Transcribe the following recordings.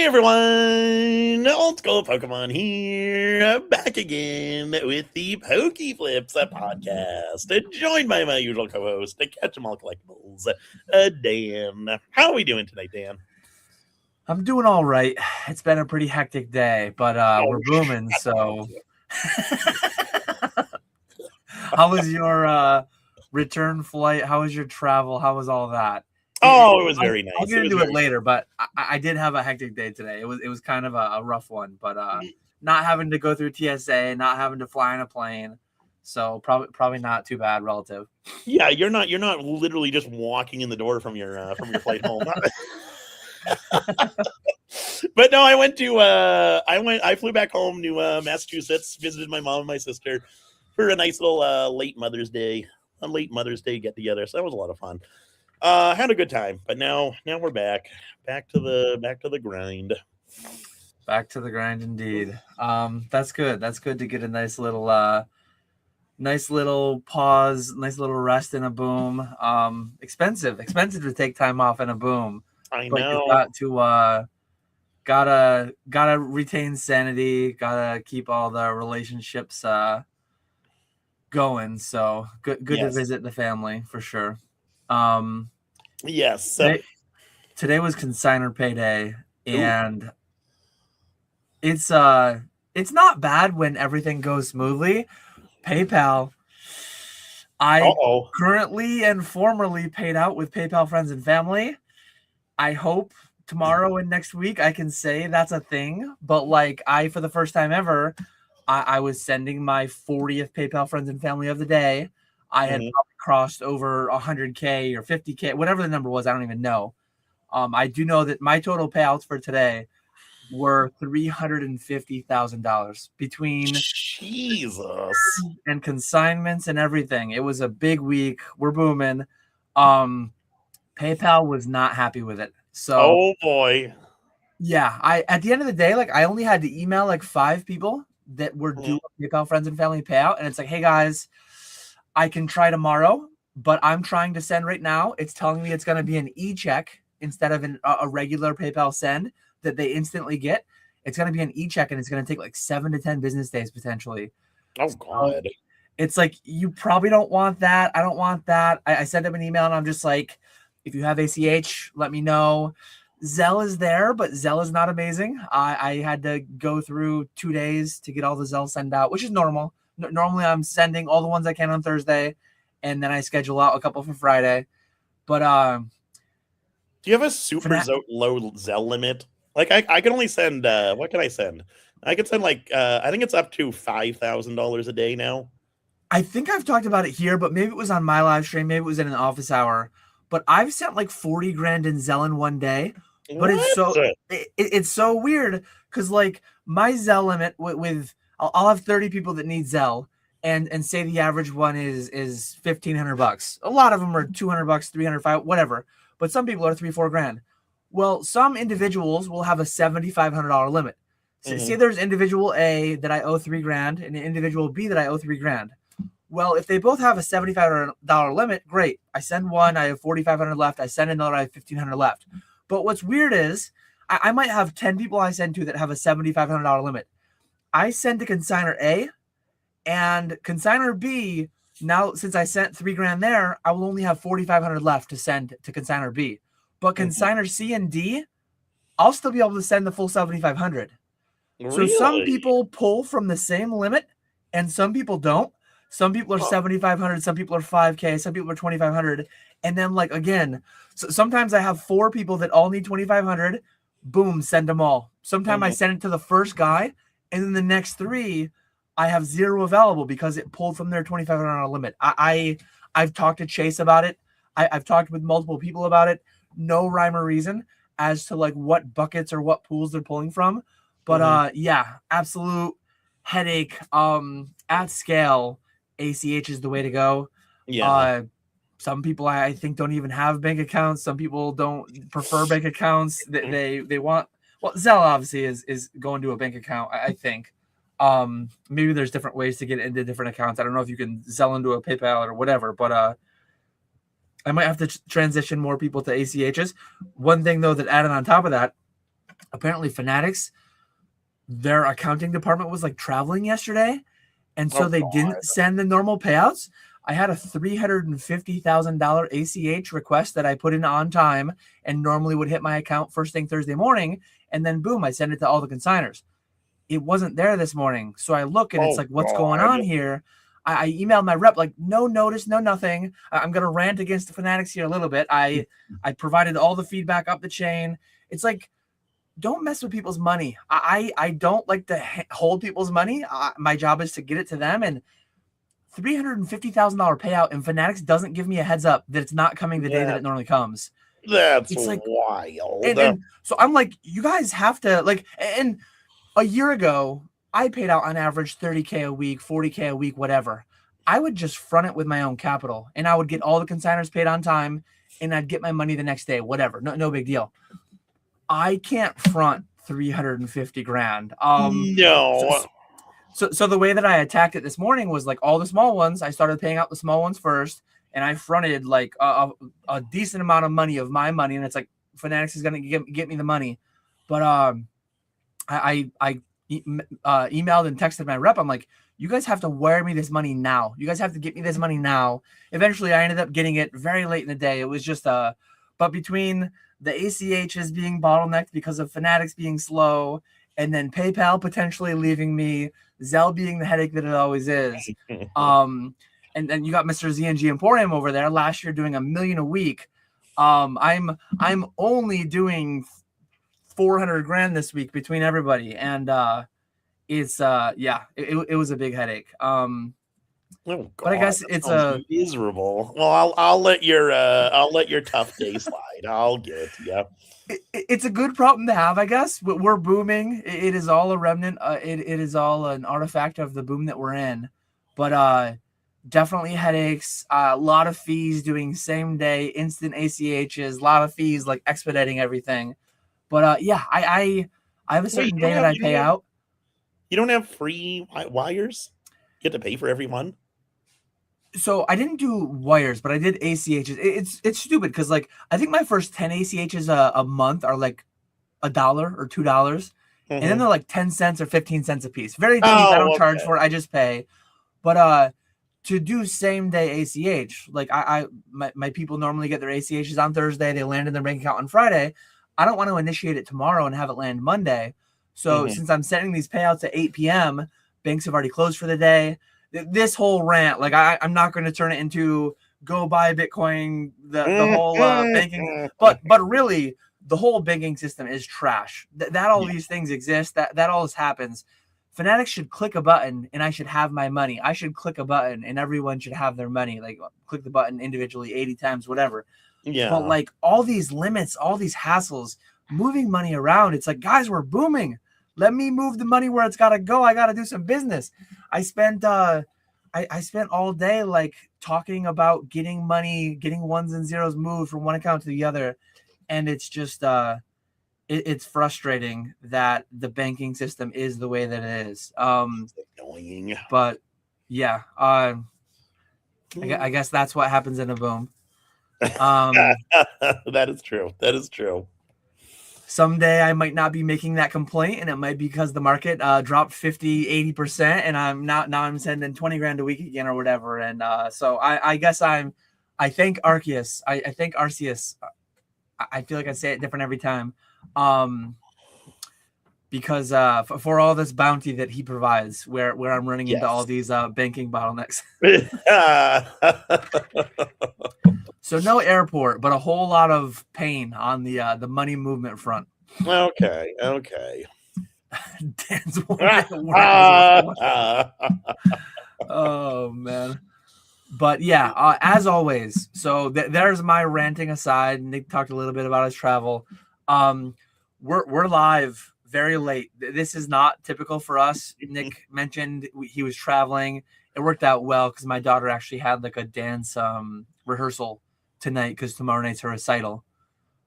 everyone, Old School Pokemon here, back again with the Pokeflipz podcast, joined by my usual co-host, KetchumAllCollectibles, Dan. How are we doing tonight, Dan? I'm doing all right. It's been a pretty hectic day, but we're booming, so. How was your return flight? How was your travel? How was all that? Oh, it was very nice. I'll get into it later, but I did have a hectic day today. It was kind of a rough one, but not having to go through TSA, not having to fly on a plane, so probably not too bad relative. Yeah, you're not literally just walking in the door from your flight home. But no, I flew back home to Massachusetts, visited my mom and my sister for a nice little late Mother's Day get together. So that was a lot of fun. Had a good time, but now we're back to the grind. Back to the grind indeed. That's good. That's good to get a nice little pause, nice little rest in a boom. Expensive to take time off in a boom. I but know. You gotta retain sanity, gotta keep all the relationships going. So good to visit the family for sure. Yes. Today was consignor payday, and it's not bad when everything goes smoothly. PayPal. I currently and formerly paid out with PayPal friends and family. I hope tomorrow and next week I can say that's a thing, but for the first time ever, I was sending my 40th PayPal friends and family of the day. I had probably crossed over 100K or 50K, whatever the number was. I don't even know. I do know that my total payouts for today were $350,000 between Jesus and consignments and everything. It was a big week. We're booming. PayPal was not happy with it. So, oh boy. Yeah, at the end of the day, I only had to email 5 people that were due PayPal friends and family payout, and it's like, hey guys, I can try tomorrow, but I'm trying to send right now. It's telling me it's going to be an e-check instead of a regular PayPal send that they instantly get. It's going to be an e-check, and it's going to take 7 to 10 business days potentially. Oh God. It's you probably don't want that. I don't want that. I sent them an email, and I'm just like, if you have ACH, let me know. Zelle is there, but Zelle is not amazing. I had to go through 2 days to get all the Zelle sent out, which is normal. Normally, I'm sending all the ones I can on Thursday, and then I schedule out a couple for Friday. But do you have a super low Zelle limit? I can only send. What can I send? I can send I think it's up to $5,000 a day now. I think I've talked about it here, but maybe it was on my live stream, maybe it was in an office hour. But I've sent $40 grand in Zelle in one day. But it's so weird because my Zelle limit with I'll have 30 people that need Zelle, and say the average one is $1,500. A lot of them are $200, $300, whatever. But some people are $3-4 grand. Well, some individuals will have a $7,500 limit. So say there's individual A that I owe $3 grand and individual B that I owe $3 grand. Well, if they both have a $7,500 limit, great. I send one, I have $4,500 left. I send another, I have $1,500 left. But what's weird is I might have 10 people I send to that have a $7,500 limit. I send to consignor A, and consignor B, now since I sent $3 grand there, I will only have $4,500 left to send to consignor B. But consignor C and D, I'll still be able to send the full $7,500. Really? So some people pull from the same limit, and some people don't. Some people are 7,500, some people are 5K, some people are 2,500. And then again, so sometimes I have 4 people that all need 2,500. Boom, send them all. Sometimes I send it to the first guy, and then the next 3, I have 0 available because it pulled from their $2,500 limit. I've talked to Chase about it. I've talked with multiple people about it. No rhyme or reason as to what buckets or what pools they're pulling from. But yeah, absolute headache. At scale, ACH is the way to go. Yeah. Some people I think don't even have bank accounts. Some people don't prefer bank accounts. They want, well, Zelle obviously is going to a bank account, I think. Maybe there's different ways to get into different accounts. I don't know if you can Zelle into a PayPal or whatever, but I might have to transition more people to ACHs. One thing though that added on top of that, apparently Fanatics, their accounting department was like traveling yesterday, and so they didn't send the normal payouts. I had a $350,000 ACH request that I put in on time and normally would hit my account first thing Thursday morning, and then boom, I send it to all the consigners. It wasn't there this morning, so I look and it's like, what's going on here? I emailed my rep, like, no notice, no nothing. I'm gonna rant against the Fanatics here a little bit. I provided all the feedback up the chain. It's like, don't mess with people's money. I don't like to hold people's money. My job is to get it to them, and $350,000 payout, and Fanatics doesn't give me a heads up that it's not coming the day that it normally comes. That's like wild. And so I'm like, you guys have to like. And a year ago, I paid out on average $30K a week, $40K a week, whatever. I would just front it with my own capital, and I would get all the consigners paid on time, and I'd get my money the next day, whatever. No big deal. I can't front 350 grand. No. So the way that I attacked it this morning was like all the small ones. I started paying out the small ones first, and I fronted like a decent amount of money of my money, and it's like Fanatics is gonna get me the money. But I emailed and texted my rep. I'm like, you guys have to wire me this money now. You guys have to get me this money now. Eventually, I ended up getting it very late in the day. It was just but between the ACHs being bottlenecked because of Fanatics being slow, and then PayPal potentially leaving me, Zelle being the headache that it always is. And then you got Mr. ZNG Emporium over there last year doing $1 million a week. I'm only doing 400 grand this week between everybody, and it's it was a big headache. Oh, but I guess it's miserable. Well, I'll let your tough day slide. I'll get it. Yeah. It's a good problem to have, I guess. We're booming. It is all a remnant. It is all an artifact of the boom that we're in. But definitely headaches. A lot of fees doing same day instant ACHs. A lot of fees like expediting everything. But yeah, I have a certain day that I pay out. You don't have free wires? You have to pay for every one? So I didn't do wires, but I did ACHs. It's stupid because like I think my first 10 ACHs a month are like $1 or $2, and then they're like 10 cents or 15 cents a piece. Very cheap. I don't charge for it. I just pay. But to do same day ACH, like my people normally get their ACHs on Thursday. They land in their bank account on Friday. I don't want to initiate it tomorrow and have it land Monday. So since I'm sending these payouts at 8 p.m., banks have already closed for the day. This whole rant, like I'm not going to turn it into go buy Bitcoin, the whole banking, but really the whole banking system is trash. That all these things exist, that all this happens. Fanatics should click a button and I should have my money. I should click a button and everyone should have their money. Like click the button individually 80 times, whatever. Yeah. But like all these limits, all these hassles, moving money around. It's like, guys, we're booming. Let me move the money where it's got to go. I got to do some business. I spent I spent all day like talking about getting money, getting ones and zeros moved from one account to the other. And it's just it's frustrating that the banking system is the way that it is. It's annoying. But yeah, I guess that's what happens in a boom. That is true. That is true. Someday I might not be making that complaint, and it might be because the market dropped 50-80%, and I'm sending 20 grand a week again or whatever. And so I guess I thank Arceus. I thank Arceus. I feel like I say it different every time. Because for all this bounty that he provides, where I'm running into all these banking bottlenecks. So no airport, but a whole lot of pain on the money movement front. Okay. Dan's oh man. But yeah, as always. So there's my ranting aside. Nick talked a little bit about his travel. We're live very late. This is not typical for us. Nick mentioned he was traveling. It worked out well because my daughter actually had like a dance rehearsal tonight because tomorrow night's her recital.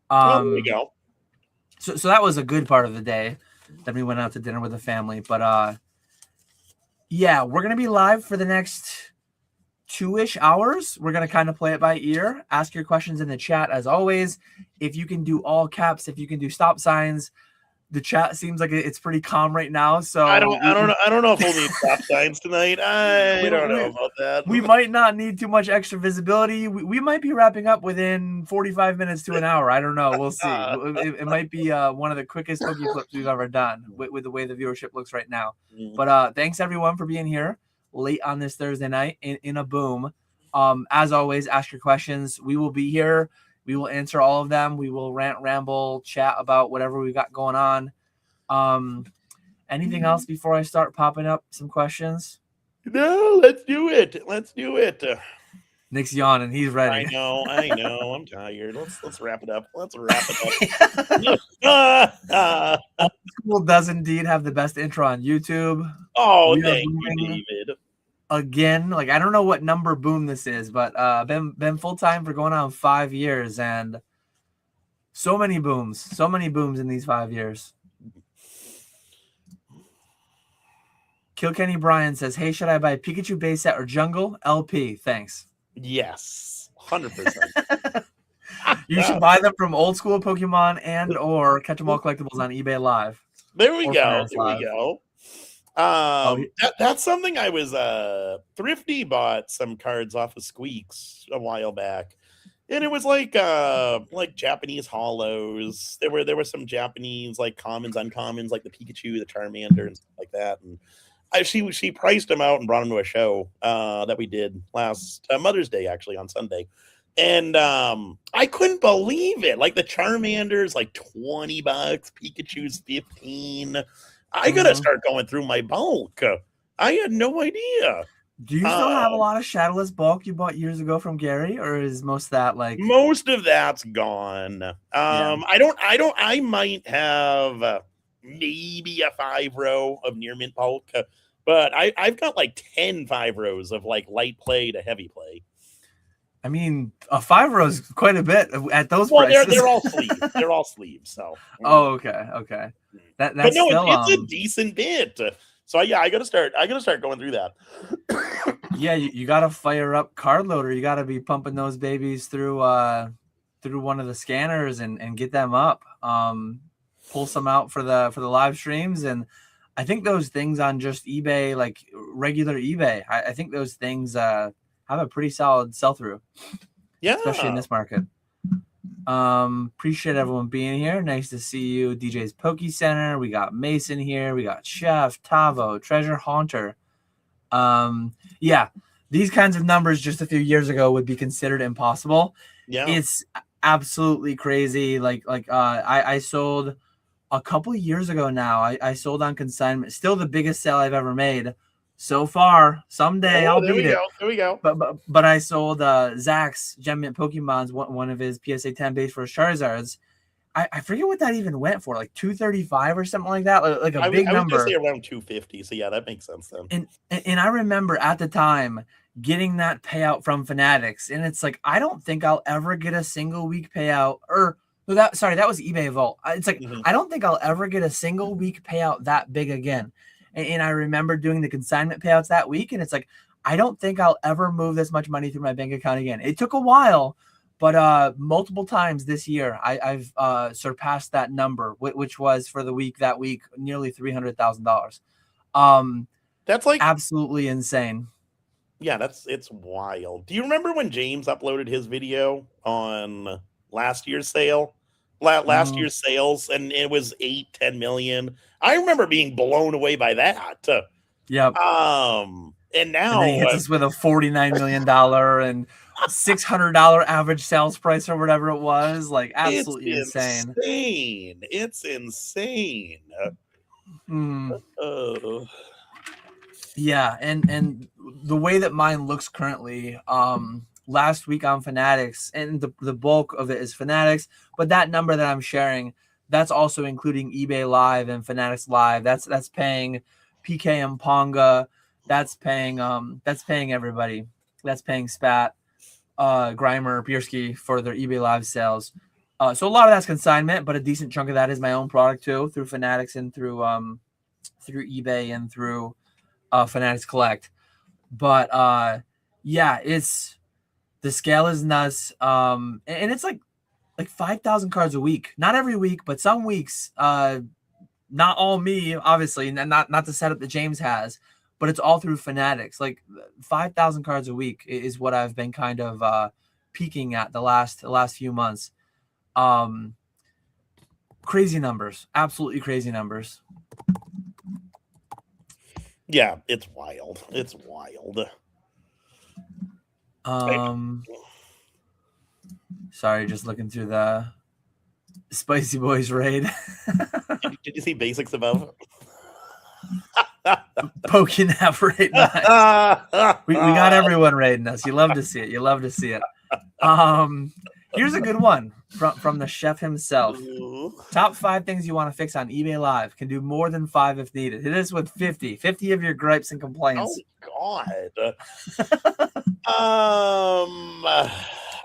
There we go. So that was a good part of the day. Then we went out to dinner with the family. But yeah, we're gonna be live for the next 2-ish hours. We're gonna kind of play it by ear. Ask your questions in the chat as always. If you can do all caps, if you can do stop signs, the chat seems like it's pretty calm right now. So I don't know if we'll need stop signs tonight. I don't know about that. We might not need too much extra visibility. We might be wrapping up within 45 minutes to an hour. I don't know. We'll see. It might be one of the quickest Pokeflipz we've ever done with the way the viewership looks right now. But thanks everyone for being here late on this Thursday night in a boom. As always, ask your questions. We will be here. We will answer all of them. We will rant, ramble, chat about whatever we got going on. Anything else before I start popping up some questions? No, let's do it. Let's do it. Nick's yawning. He's ready. I know. I'm tired. Let's wrap it up. Let's wrap it up. Old School does indeed have the best intro on YouTube. Oh, thank you, David. Again, like I don't know what number boom this is, but been full time for going on 5 years, and so many booms in these 5 years. Kilkenny Brian says, "Hey, should I buy Pikachu base set or Jungle LP? Thanks." Yes, 100%. You should buy them from Old School Pokemon and or KetchumAllCollectibles on eBay Live. There we go. That's something I was Thrifty bought some cards off of Squeaks a while back, and it was like Japanese hollows. There were some Japanese like commons, uncommons, like the Pikachu, the Charmander, and stuff like that. And she priced them out and brought them to a show that we did last Mother's Day, actually on Sunday. And I couldn't believe it. Like the Charmander's like $20, Pikachu's $15. I gotta start going through my bulk. I had no idea. Do you still have a lot of Shadowless bulk you bought years ago from Gary, or is most of that like most of that's gone? I might have maybe a 5-row of near mint bulk, but I've got like 10 5-rows of like light play to heavy play. I mean, a 5-row is quite a bit at those prices. They're all sleeves. They're all sleeves. So. Oh, okay. That's but no, still, it's a decent bit. So yeah, I gotta start going through that. Yeah, you gotta fire up card loader. You gotta be pumping those babies through one of the scanners and get them up. Pull some out for the live streams, and I think those things on just eBay, like regular eBay, I think those things have a pretty solid sell-through. Yeah, especially in this market. Appreciate everyone being here. Nice to see you, DJ's Poke Center. We got Mason here. We got Chef, Tavo, Treasure Haunter. Yeah, these kinds of numbers just a few years ago would be considered impossible. Yeah, it's absolutely crazy. I sold a couple of years ago now. I sold on consignment. Still the biggest sale I've ever made so far. Someday I'll beat it. There we go. But I sold Zach's Gem Mint Pokemon's one of his PSA 10 base for his Charizards. I forget what that even went for, like 235 or something like that, like a big number. I was gonna say around 250. So yeah, that makes sense then. And I remember at the time getting that payout from Fanatics, and it's like I don't think I'll ever get a single week payout. That was eBay Vault. It's like I don't think I'll ever get a single week payout that big again. And I remember doing the consignment payouts that week, and it's like I don't think I'll ever move this much money through my bank account again. It took a while, but multiple times this year I've surpassed that number, which was for the week that week nearly $300,000. That's like absolutely insane. Yeah, it's wild. Do you remember when James uploaded his video on last year's sale? Last year's sales, and it was 8-10 million. I remember being blown away by that. Yep. And now he hits us with a $49 million and $600 average sales price or whatever it was. Like absolutely insane. It's insane. Yeah, and the way that mine looks currently, last week on Fanatics, and the bulk of it is Fanatics, but that number that I'm sharing, that's also including eBay Live and Fanatics Live. That's paying PK and Ponga. That's paying everybody. That's paying Spat, Grimer, Bierski for their eBay Live sales. So a lot of that's consignment, but a decent chunk of that is my own product too, through Fanatics and through eBay and through Fanatics Collect. But yeah, the scale is nuts. And it's like 5,000 cards a week. Not every week, but some weeks not all me, obviously, and not the setup that James has, but it's all through Fanatics. Like 5,000 cards a week is what I've been kind of peaking at the last few months. Crazy numbers, absolutely crazy numbers. Yeah, it's wild. It's wild. Sorry, just looking through the Spicy Boys raid. Did you see basics above? Pokenap raid. Nice. we got everyone raiding us. You love to see it. You love to see it. Here's a good one from the chef himself. Top 5 things you want to fix on eBay Live. Can do more than 5 if needed. Hit us with 50 of your gripes and complaints. Oh God.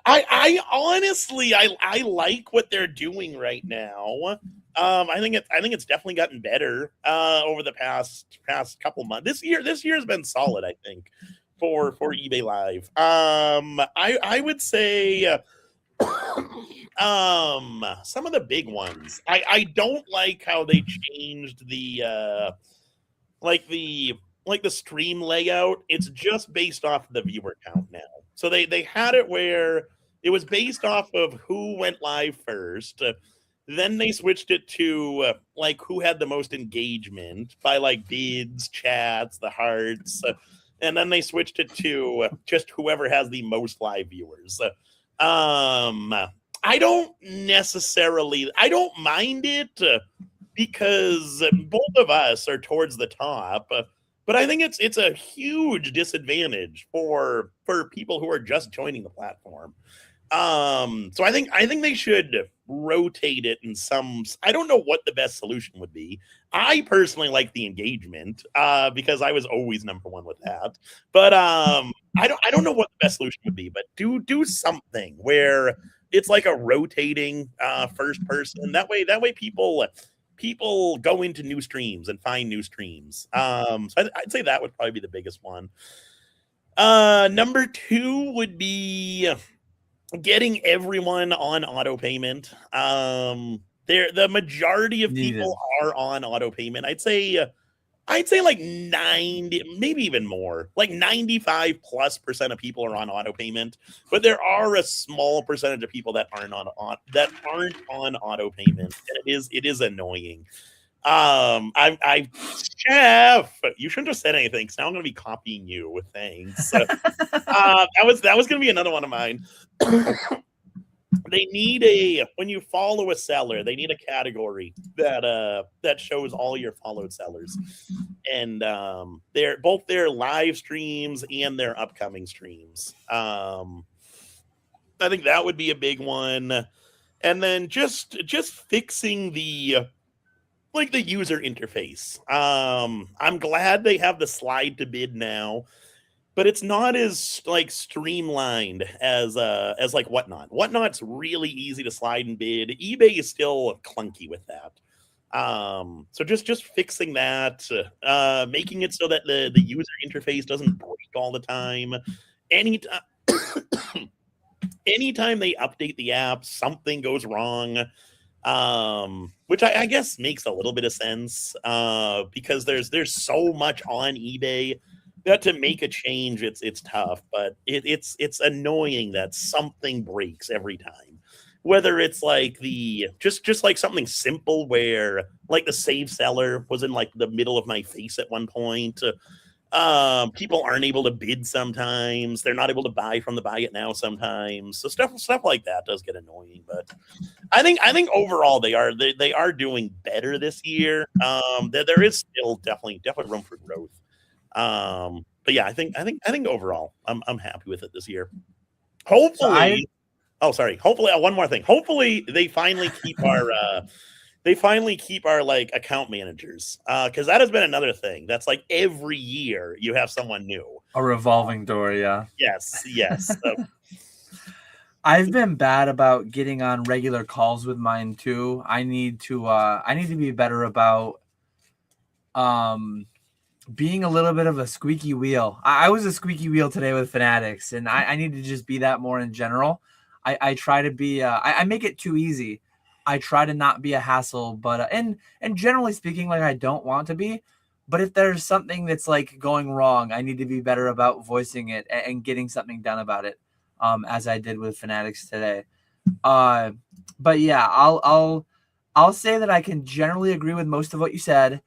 I honestly I like what they're doing right now. I think it's definitely gotten better over the past couple months. This year has been solid, I think, for eBay Live. I would say some of the big ones. I don't like how they changed the the stream layout. It's just based off the viewer count now. So they had it where it was based off of who went live first. Then they switched it to who had the most engagement by bids, chats, the hearts. And then they switched it to just whoever has the most live viewers. I don't mind it because both of us are towards the top. But I think it's a huge disadvantage for people who are just joining the platform. So I think they should rotate it in some. I don't know what the best solution would be. I personally like the engagement because I was always number one with that. But I don't know what the best solution would be. But do something where it's like a rotating first person. That way people go into new streams and find new streams. So I'd say that would probably be the biggest one. Number 2 would be getting everyone on auto payment. The majority of people are on auto payment. I'd say 90, maybe even more, 95+% of people are on auto payment, but there are a small percentage of people that aren't on auto payment, and it is annoying. Chef, you shouldn't have said anything, because now I'm going to be copying you. Thanks. That was going to be another one of mine. They need when you follow a seller, they need a category that shows all your followed sellers, and both their live streams and their upcoming streams. I think that would be a big one, and then just fixing the user interface. I'm glad they have the slide to bid now, but it's not as streamlined as Whatnot. Whatnot's really easy to slide and bid. eBay is still clunky with that. So just fixing that, making it so that the user interface doesn't break all the time. Anytime they update the app, something goes wrong. Which I guess makes a little bit of sense, because there's so much on eBay that to make a change, it's tough, but it's annoying that something breaks every time. Whether it's just something simple where the save seller was in the middle of my face at one point. People aren't able to bid sometimes. They're not able to buy from the buy it now sometimes. So stuff like that does get annoying. But I think overall they are doing better this year. There is still definitely room for growth. But yeah, I think overall I'm happy with it this year. Hopefully, hopefully one more thing. Hopefully they finally keep our account managers, because that has been another thing. That's every year you have someone new. A revolving door, yeah. Yes. So. I've been bad about getting on regular calls with mine too. I need to be better about being a little bit of a squeaky wheel. I was a squeaky wheel today with Fanatics, and I need to just be that more in general. I try to be I make it too easy. I try to not be a hassle, but and generally speaking, like I don't want to be. But if there's something that's like going wrong, I need to be better about voicing it and getting something done about it, as I did with Fanatics today. But yeah, I'll say that I can generally agree with most of what you said.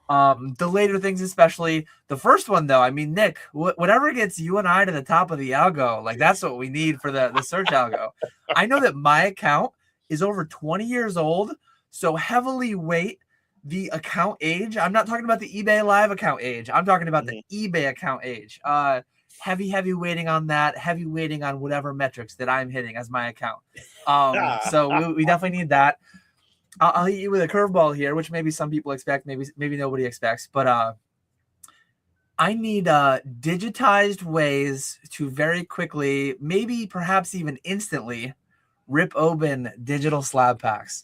The later things, especially the first one, though. I mean, Nick, whatever gets you and I to the top of the algo, like that's what we need for the search algo. I know that my account is over 20 years old, so heavily weight the account age. I'm not talking about the eBay Live account age. I'm talking about the eBay account age. Heavy weighting on that. Heavy weighting on whatever metrics that I'm hitting as my account. So we definitely need that. I'll hit you with a curveball here, which maybe some people expect, maybe nobody expects, but I need digitized ways to very quickly, maybe perhaps even instantly, rip open digital slab packs.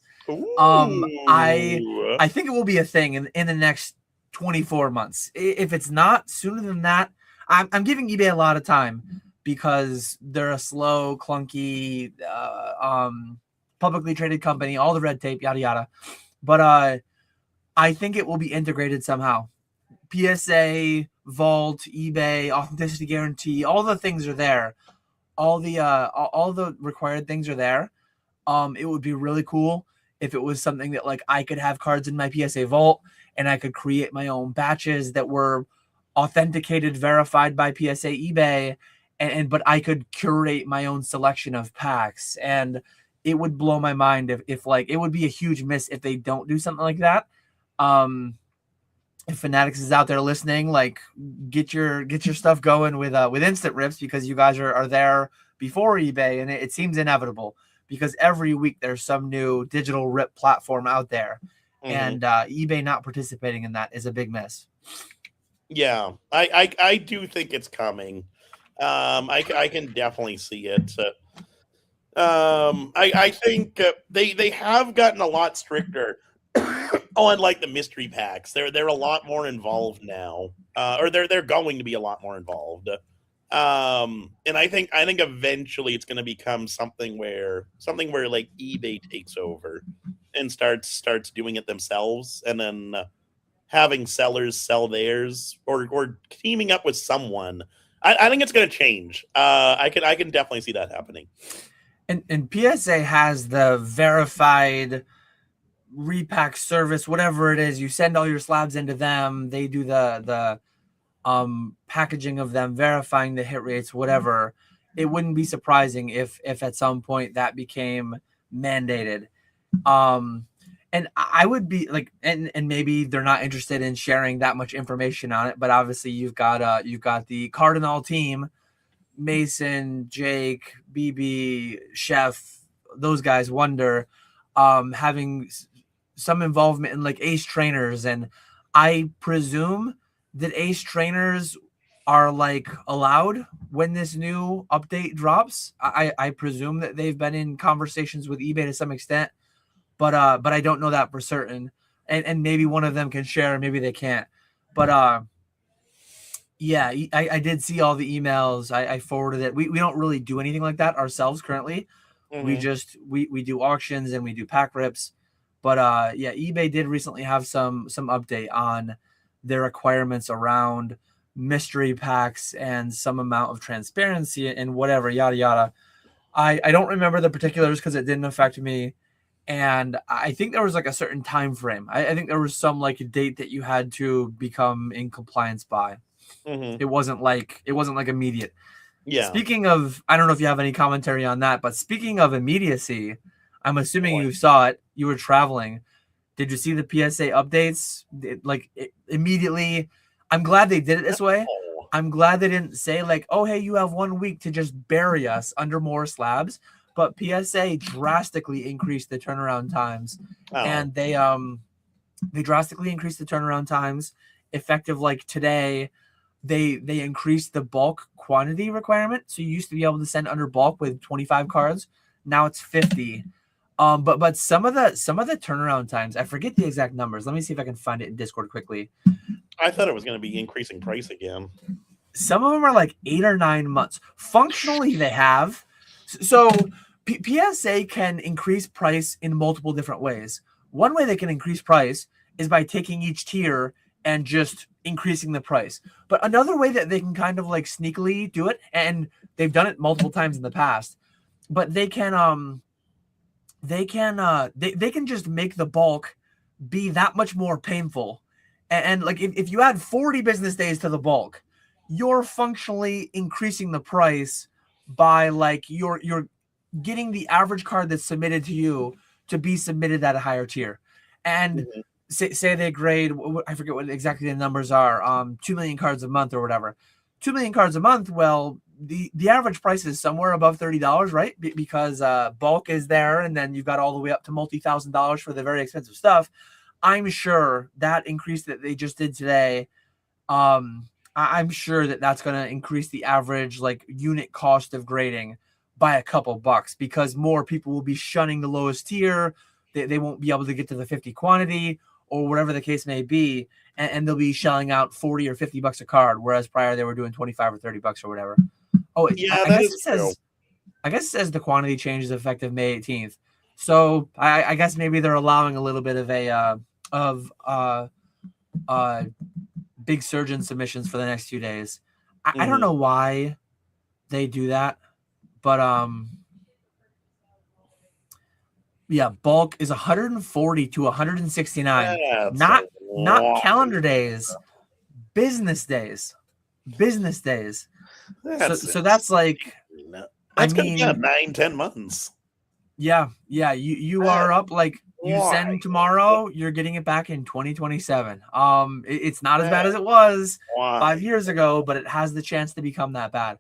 I think it will be a thing in the next 24 months. If it's not sooner than that, I'm giving eBay a lot of time because they're a slow, clunky, publicly traded company, all the red tape, yada yada. But I think it will be integrated somehow. PSA, Vault, eBay, authenticity guarantee, all the things are there. All the required things are there. It would be really cool if it was something that like I could have cards in my PSA Vault and I could create my own batches that were authenticated, verified by PSA eBay, but I could curate my own selection of packs. And it would blow my mind if like it would be a huge miss if they don't do something like that. If Fanatics is out there listening, like get your stuff going with instant rips, because you guys are there before eBay, and it seems inevitable because every week there's some new digital rip platform out there, and eBay not participating in that is a big miss. Yeah, I do think it's coming. I can definitely see it. I think they have gotten a lot stricter on like the mystery packs. They're a lot more involved now, or they're going to be a lot more involved. And I think eventually it's going to become something where like eBay takes over and starts doing it themselves, and then having sellers sell theirs or teaming up with someone. I think it's going to change. I can definitely see that happening. And PSA has the verified repack service, whatever it is. You send all your slabs into them. They do the packaging of them, verifying the hit rates, whatever. It wouldn't be surprising if at some point that became mandated. And I would be like, and maybe they're not interested in sharing that much information on it, but obviously you've got the Cardinal team, Mason, Jake, BB, Chef, those guys, Wonder, having some involvement in like Ace Trainers, and I presume that Ace Trainers are like allowed when this new update drops. I presume that they've been in conversations with eBay to some extent, but I don't know that for certain. And maybe one of them can share, maybe they can't. But yeah, I did see all the emails. I forwarded it. We don't really do anything like that ourselves currently. We just we do auctions and we do pack rips. But yeah, eBay did recently have some update on their requirements around mystery packs and some amount of transparency and whatever, yada yada. I don't remember the particulars because it didn't affect me. And I think there was like a certain time frame. I think there was some like date that you had to become in compliance by. It wasn't like immediate. Yeah. Speaking of, I don't know if you have any commentary on that, but speaking of immediacy, I'm assuming you saw it. You were traveling. Did you see the PSA updates? Immediately. I'm glad they did it this way. I'm glad they didn't say like, oh, hey, you have 1 week to just bury us under more slabs. But PSA drastically increased the turnaround times. And they drastically increased the turnaround times. Effective like today, they increased the bulk quantity requirement. So you used to be able to send under bulk with 25 cards. Now it's 50. But some of the turnaround times, I forget the exact numbers. Let me see if I can find it in Discord quickly. I thought it was going to be increasing price again. Some of them are like 8 or 9 months. Functionally, they have. So PSA can increase price in multiple different ways. One way they can increase price is by taking each tier and just increasing the price. But another way that they can kind of like sneakily do it, and they've done it multiple times in the past, but they can they can just make the bulk be that much more painful. And like if you add 40 business days to the bulk, you're functionally increasing the price by like you're getting the average card that's submitted to you to be submitted at a higher tier. And say they grade, I forget what exactly the numbers are, 2 million cards a month or whatever. 2 million cards a month, well, the average price is somewhere above $30, right? Because bulk is there, and then you've got all the way up to multi-$1,000 for the very expensive stuff. I'm sure that increase that they just did today, I'm sure that that's going to increase the average like unit cost of grading by a couple bucks, because more people will be shunning the lowest tier. They won't be able to get to the 50 quantity or whatever the case may be, and they'll be shelling out 40 or 50 bucks a card, whereas prior they were doing 25 or 30 bucks or whatever. Oh, yeah, I guess it says the quantity change is effective May 18th. So I guess maybe they're allowing a little bit of a big surge in submissions for the next 2 days. I don't know why they do that, but yeah, bulk is 140 to 169. Not calendar days, business days. So that's like, that's gonna be 9-10 months. Yeah. You are up like you send tomorrow, you're getting it back in 2027. It's not as bad as it was 5 years ago, but it has the chance to become that bad.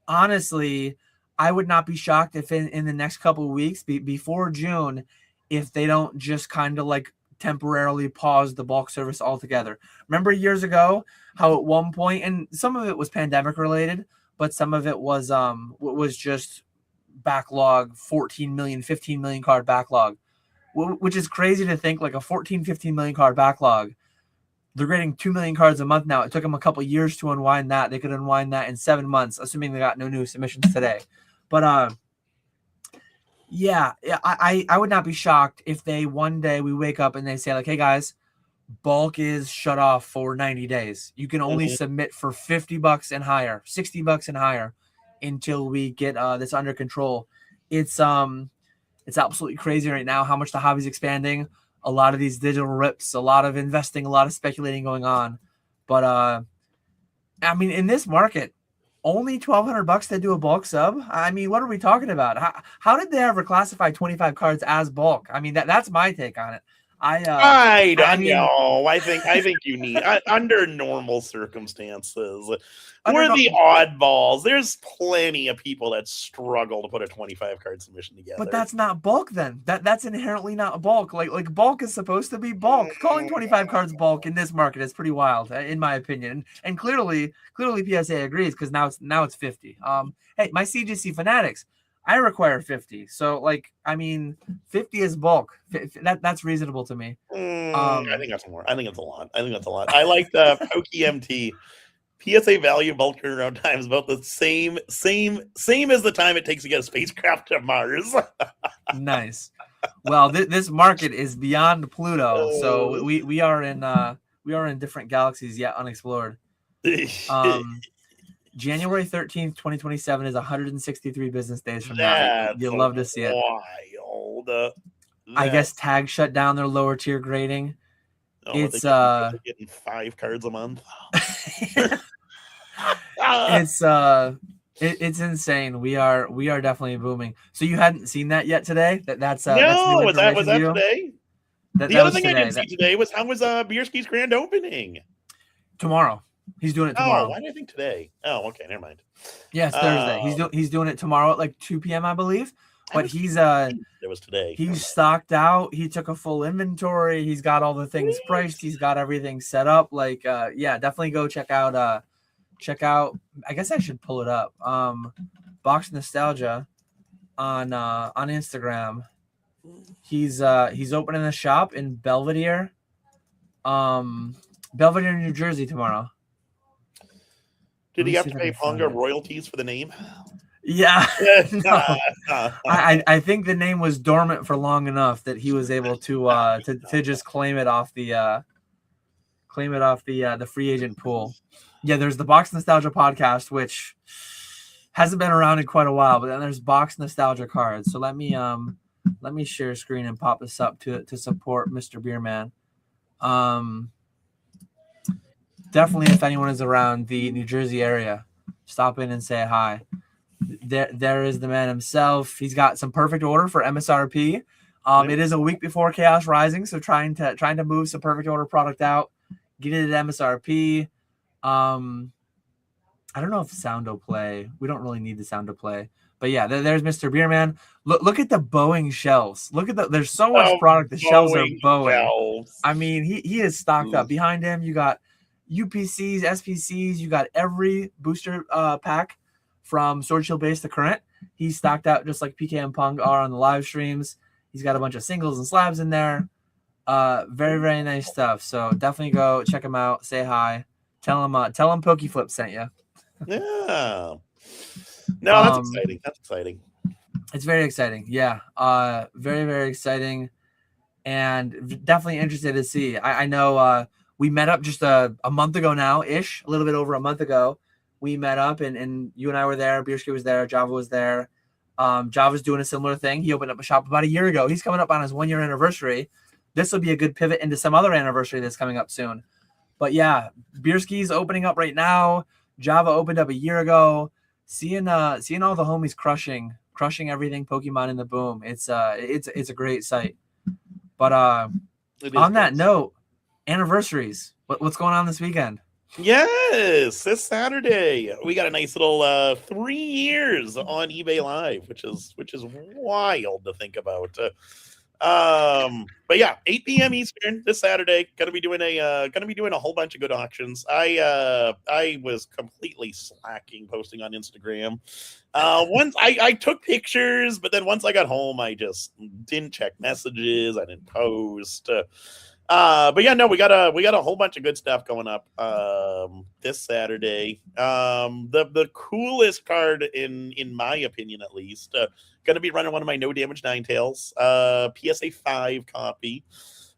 Honestly, I would not be shocked if in the next couple of weeks before June, if they don't just kind of like temporarily pause the bulk service altogether. Remember years ago how at one point, and some of it was pandemic related, but some of it was just backlog, 14 million, 15 million card backlog, which is crazy to think, like a 14, 15 million card backlog. They're grading 2 million cards a month now. It took them a couple years to unwind that. They could unwind that in 7 months, assuming they got no new submissions today. But yeah, I would not be shocked if they one day we wake up and they say like, hey guys, bulk is shut off for 90 days. You can only submit for 50 bucks and higher, 60 bucks and higher until we get this under control. It's absolutely crazy right now how much the hobby's expanding. A lot of these digital rips, a lot of investing, a lot of speculating going on. But I mean, in this market, only $1,200 to do a bulk sub. I mean, what are we talking about? How did they ever classify 25 cards as bulk? I mean, that's my take on it. I don't know. I think you need under normal circumstances. We're the oddballs. There's plenty of people that struggle to put a 25 card submission together. But that's not bulk then. That's inherently not bulk. Like bulk is supposed to be bulk. Calling 25 cards bulk in this market is pretty wild, in my opinion. And clearly PSA agrees, because now it's 50. Hey, my CGC fanatics, I require 50. So like, I mean, 50 is bulk. That's reasonable to me. I think that's more. I think it's a lot. I like the PokeMT. PSA value bulk turnaround time is about the same as the time it takes to get a spacecraft to Mars. Nice. Well, this market is beyond Pluto, so we are in different galaxies yet unexplored. January 13th, 2027 is 163 business days from now. You'll love to see it. Wild. I guess Tag shut down their lower tier grading. It's getting 5 cards a month. It's insane. We are definitely booming. So you hadn't seen that yet today? That's no. That's was that today? The other thing I didn't see today was how was Bierski's grand opening? Tomorrow. He's doing it tomorrow. Oh, why did I think today? Oh, okay, never mind. Yeah, it's Thursday. He's doing it tomorrow at like 2 p.m. I believe. But it was today. He's stocked out. He took a full inventory. He's got all the things priced. He's got everything set up. Like, yeah, definitely go check out. I guess I should pull it up. Box Nostalgia on Instagram. He's opening a shop in Belvedere, New Jersey tomorrow. Did he have to pay Ponga royalties for the name? Yeah. No. I think the name was dormant for long enough that he was able to just claim it off the free agent pool. Yeah, there's the Box Nostalgia podcast, which hasn't been around in quite a while, but then there's Box Nostalgia cards. So let me share screen and pop this up to support Mr. Beerman. Definitely, if anyone is around the New Jersey area, stop in and say hi. There is the man himself. He's got some perfect order for MSRP. It is a week before Chaos Rising, so trying to move some perfect order product out, get it at MSRP. I don't know if sound will play. We don't really need the sound to play. But yeah, there's Mr. Beerman. Look at the Boeing shelves. Look at there's so much product. The shelves are Boeing. I mean, he is stocked up. Behind him, you got UPCs, SPCs. You got every booster pack from Sword Shield base to current. He's stocked out just like PK and Pong are on the live streams. He's got a bunch of singles and slabs in there. Very, very nice stuff. So definitely go check him out. Say hi. Tell him Pokeflipz sent you. Yeah. No, that's exciting. That's exciting. It's very exciting. Yeah. Very, very exciting. And definitely interested to see. I know we met up just a month ago now-ish, a little bit over a month ago. We met up and you and I were there. Bierski was there. Java was there. Java's doing a similar thing. He opened up a shop about a year ago. He's coming up on his 1-year anniversary. This will be a good pivot into some other anniversary that's coming up soon. But yeah, Bierski's opening up right now. Java opened up a year ago. Seeing all the homies crushing everything Pokemon in the boom. It's a great sight. But on that note, anniversaries. What's going on this weekend? Yes, this Saturday we got a nice little 3 years on eBay Live, which is wild to think about. But yeah, 8 p.m. Eastern this Saturday. Gonna be doing a whole bunch of good auctions. I was completely slacking posting on Instagram. Once I took pictures, but then once I got home, I just didn't check messages. I didn't post. But yeah, no, we got a whole bunch of good stuff going up this Saturday. The coolest card in my opinion, at least, going to be running one of my No Damage Ninetales, PSA 5 copy.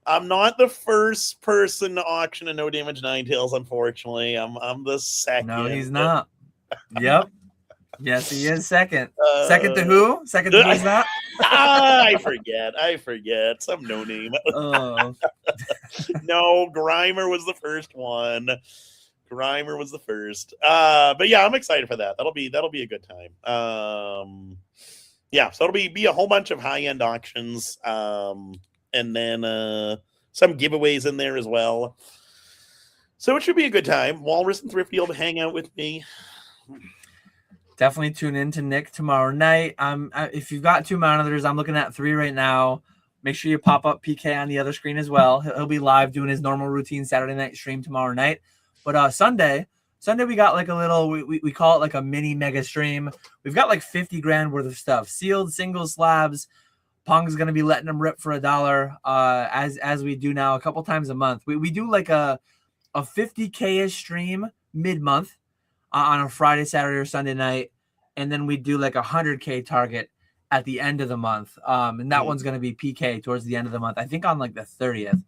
I'm not the first person to auction a No Damage Ninetales, unfortunately. I'm the second. No, he's not. Yep. Yes, he is second. Second to who? Second to who's that? I forget. Some no name. Oh. No, Grimer was the first one. But yeah, I'm excited for that. That'll be a good time. Yeah, so it'll be a whole bunch of high-end auctions. And then some giveaways in there as well. So it should be a good time. Walrus and Thriftfield hang out with me. Definitely tune in to Nick tomorrow night. If you've got 2 monitors, I'm looking at 3 right now. Make sure you pop up PK on the other screen as well. He'll be live doing his normal routine Saturday night stream tomorrow night. But Sunday we got like a little, we call it like a mini mega stream. We've got like 50 grand worth of stuff. Sealed, single slabs. Pong's going to be letting them rip for $1 as we do now a couple times a month. We do like a 50K-ish stream mid-month on a Friday, Saturday, or Sunday night. And then we do like a 100K target at the end of the month. And that one's going to be PK towards the end of the month. I think on like the 30th.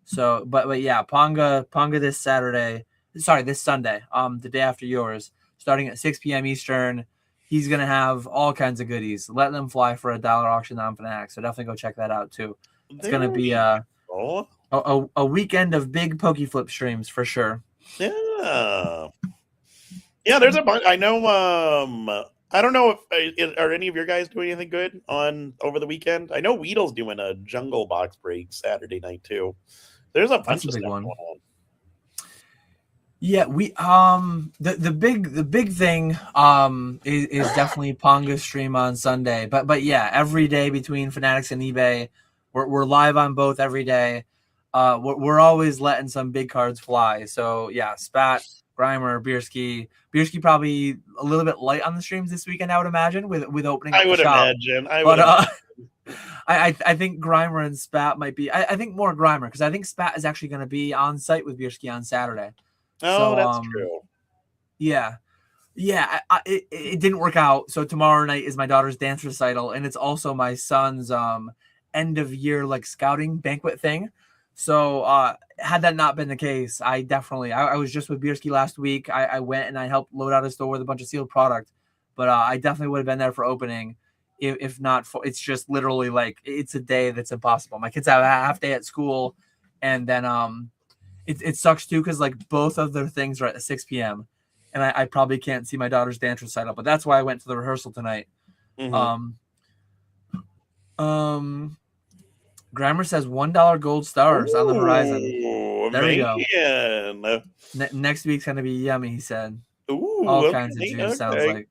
So, but yeah, Ponga this Sunday, the day after yours, starting at 6 p.m. Eastern. He's going to have all kinds of goodies. Let them fly for $1 auction on Fnatic. So definitely go check that out too. It's going to be a weekend of big Pokeflipz streams for sure. Yeah. Yeah, there's a bunch. I know. I don't know if are any of your guys doing anything good over the weekend. I know Weedle's doing a jungle box break Saturday night too. There's a bunch of stuff going on. Yeah, we the big thing is definitely Ponga's stream on Sunday. But yeah, every day between Fanatics and eBay, we're live on both every day. We're always letting some big cards fly. So yeah, Spat, Grimer, Bierski probably a little bit light on the streams this weekend, I would imagine, with opening up the shop. I think Grimer and Spat might be. I think more Grimer because I think Spat is actually going to be on site with Bierski on Saturday. Oh, so, that's true. Yeah, Yeah, it didn't work out. So tomorrow night is my daughter's dance recital, and it's also my son's end of year like scouting banquet thing. So had that not been the case, I was just with Bierski last week. I went and I helped load out a store with a bunch of sealed product, but I definitely would have been there for opening. If not for, it's just literally like it's a day that's impossible. My kids have a half day at school, and then it sucks too because like both of their things are at 6 p.m. and I probably can't see my daughter's dance recital, but that's why I went to the rehearsal tonight. Mm-hmm. Grammar says $1 gold stars on the horizon. There we go. Next week's gonna be yummy, he said. Ooh, all kinds of juice sounds like.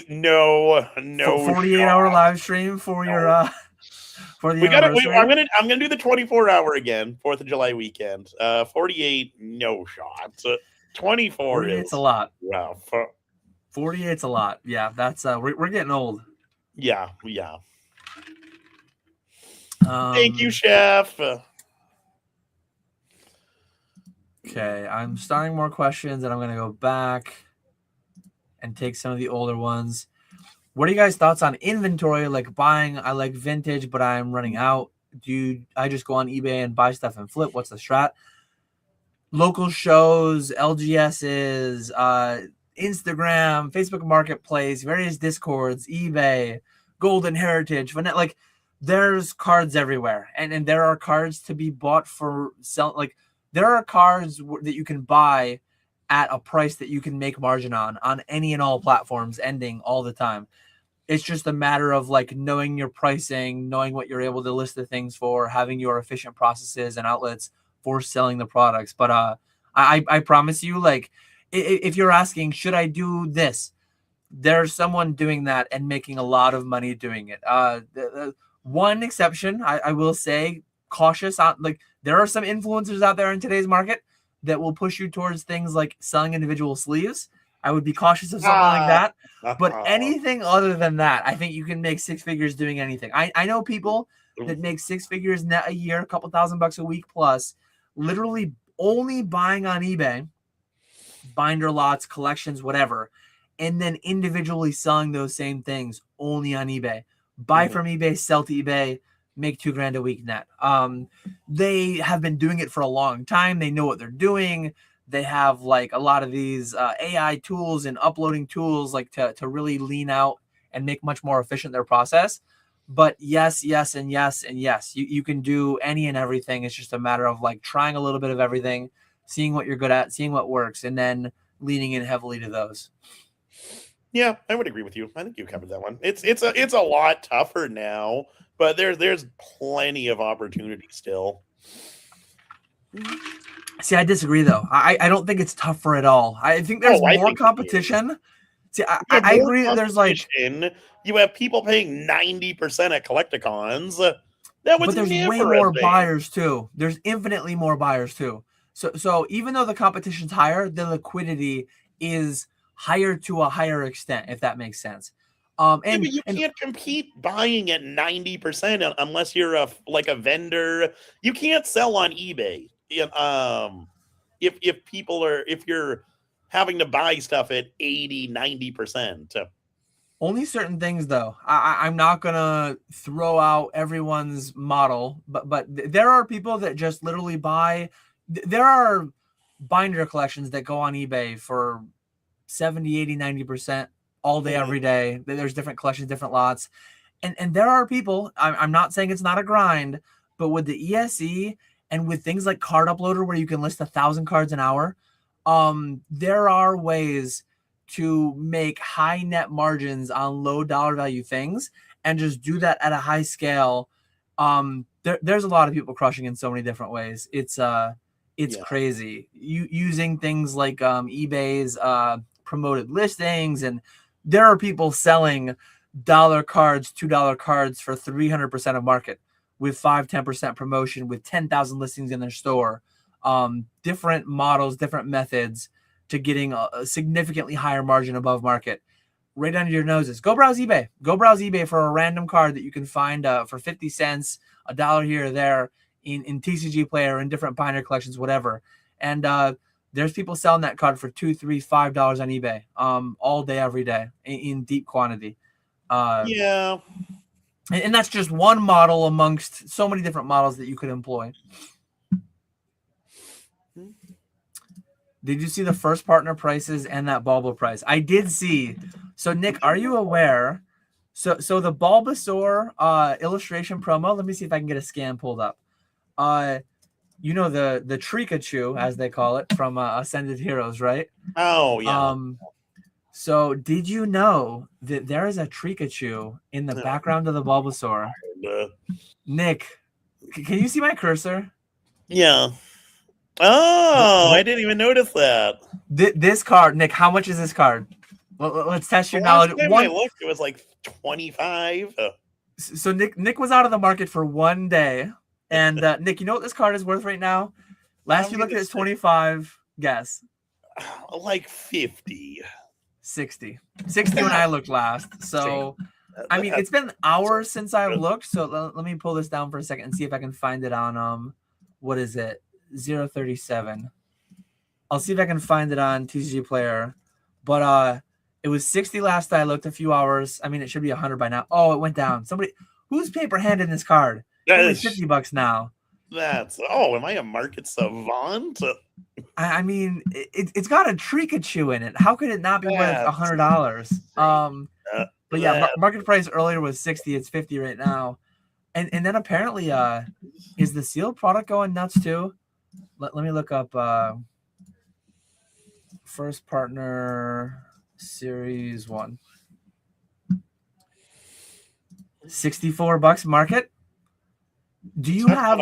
No. 48-hour live stream for your for the anniversary. I'm gonna do the 24-hour again, 4th of July weekend. 48, no shot. 24 is a lot. Wow. 48's a lot. Yeah, that's we're getting old. Yeah. Thank you, Chef. Okay, I'm starting more questions, and I'm gonna go back and take some of the older ones. What are you guys' thoughts on inventory? Like buying, I like vintage, but I'm running out. I just go on eBay and buy stuff and flip? What's the strat? Local shows, LGSs, Instagram, Facebook Marketplace, various Discords, eBay, Golden Heritage, like there's cards everywhere, and there are cards to be bought for sell. Like there are cards that you can buy at a price that you can make margin on any and all platforms, ending all the time. It's just a matter of like knowing your pricing, knowing what you're able to list the things for, having your efficient processes and outlets for selling the products. But I promise you, like if you're asking, should I do this? There's someone doing that and making a lot of money doing it. One exception, I will say, cautious on, like there are some influencers out there in today's market that will push you towards things like selling individual sleeves. I would be cautious of something like that. But anything other than that, I think you can make 6 figures doing anything. I know people that make 6 figures net a year, a couple $1,000 a week plus, literally only buying on eBay, binder lots, collections, whatever, and then individually selling those same things only on eBay. Buy from eBay, sell to eBay, make $2,000 a week net. They have been doing it for a long time. They know what they're doing. They have like a lot of these AI tools and uploading tools like to really lean out and make much more efficient their process. But yes, and yes. You can do any and everything. It's just a matter of like trying a little bit of everything, seeing what you're good at, seeing what works, and then leaning in heavily to those. Yeah, I would agree with you. I think you covered that one. It's a lot tougher now, but there's plenty of opportunity still. See, I disagree though. I don't think it's tougher at all. I think there's more competition. See, I agree. There's like you have people paying 90% at Collecticons. But there's way more buyers too. There's infinitely more buyers too. So even though the competition's higher, the liquidity is higher to a higher extent, if that makes sense. But you can't compete buying at 90% unless you're a vendor. You can't sell on eBay. If you're having to buy stuff at 80-90%. Only certain things though. I'm not gonna throw out everyone's model, but there are people that just literally buy. There are binder collections that go on eBay for 70, 80, 90% all day, every day. There's different collections, different lots. And there are people, I'm not saying it's not a grind, but with the ESE and with things like Card Uploader where you can list 1,000 cards an hour, there are ways to make high net margins on low dollar value things and just do that at a high scale. There's a lot of people crushing in so many different ways. It's crazy. Using things like eBay's promoted listings, and there are people selling $1 cards, $2 cards for 300% of market with 5-10% promotion with 10,000 listings in their store. Different models, different methods to getting a significantly higher margin above market. Right under your noses. Go browse eBay. Go browse eBay for a random card that you can find for 50 cents, $1 here or there in TCG Player, in different binder collections, whatever. And There's people selling that card for $2, $3, $5 on eBay, all day, every day, in deep quantity. Yeah. And that's just one model amongst so many different models that you could employ. Did you see the first partner prices and that Bulba price? I did see. So, Nick, are you aware? So the Bulbasaur illustration promo, let me see if I can get a scan pulled up. You know, the Trikachu, as they call it, from Ascended Heroes, right? Oh, yeah. So did you know that there is a Trikachu in the background of the Bulbasaur? Nick, can you see my cursor? Yeah. Oh, I didn't even notice that. This card, Nick, how much is this card? Let's test your knowledge. Last time I looked, it was like 25. So Nick was out of the market for one day. And Nick, you know what this card is worth right now? Last you looked at it, 25. Guess. Like 50. 60 when I looked last. So I mean, it's been hours since I looked, so let me pull this down for a second and see if I can find it on what is it, 037. I'll see if I can find it on TCG Player, but it was 60 last I looked, a few hours. I mean, it should be 100 by now. Oh, it went down. Somebody who's paper handed this card? It's $50 now. Am I a market savant? I mean, it's got a Trikachu in it. How could it not be worth $100? But yeah, market price earlier was 60. It's 50 right now. And then apparently, is the sealed product going nuts too? Let me look up first partner series 1. $64 market. Do you have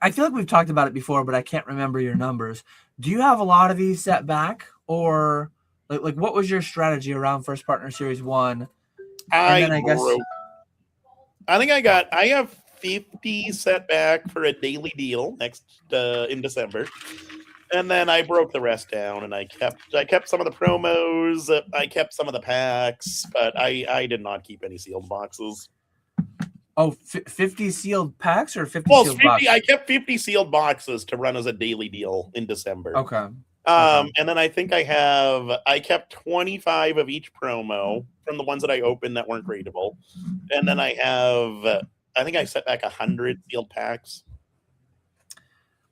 I feel like we've talked about it before, but I can't remember your numbers. Do you have a lot of these set back, or like what was your strategy around first partner series 1? I have 50 set back for a daily deal next in December. And then I broke the rest down, and I kept some of the promos, I kept some of the packs, but I did not keep any sealed boxes. Oh, 50 sealed packs or 50 sealed 50, boxes? I kept 50 sealed boxes to run as a daily deal in December. Okay. And then I think I kept 25 of each promo from the ones that I opened that weren't gradable. And then I think I set back 100 sealed packs.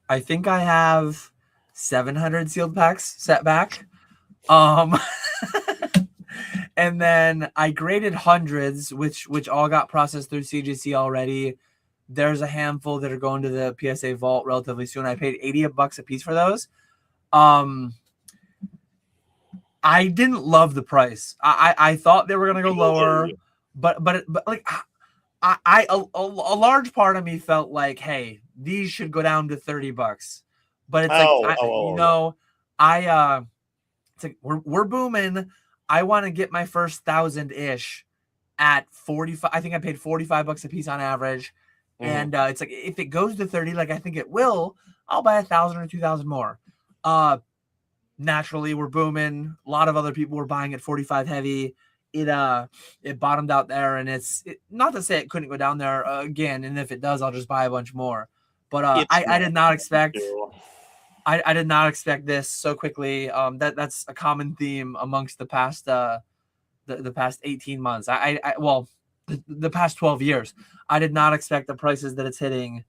I think I have 700 sealed packs set back. And then I graded hundreds, which all got processed through CGC already. There's a handful that are going to the PSA vault relatively soon. I paid $80 a piece for those. I didn't love the price. I thought they were going to go lower, but like a large part of me felt like, hey, these should go down to $30. But it's it's like we're booming. I want to get my first 1,000-ish at 45. I think I paid $45 a piece on average. And it's like, if it goes to 30, like I think it will, I'll buy 1,000 or 2,000 more. Naturally, we're booming. A lot of other people were buying at 45 heavy. It bottomed out there, and it's not to say it couldn't go down there again. And if it does, I'll just buy a bunch more. But I did not expect. I did not expect this so quickly. That's a common theme amongst the past the past 18 months. The past 12 years. I did not expect the prices that it's hitting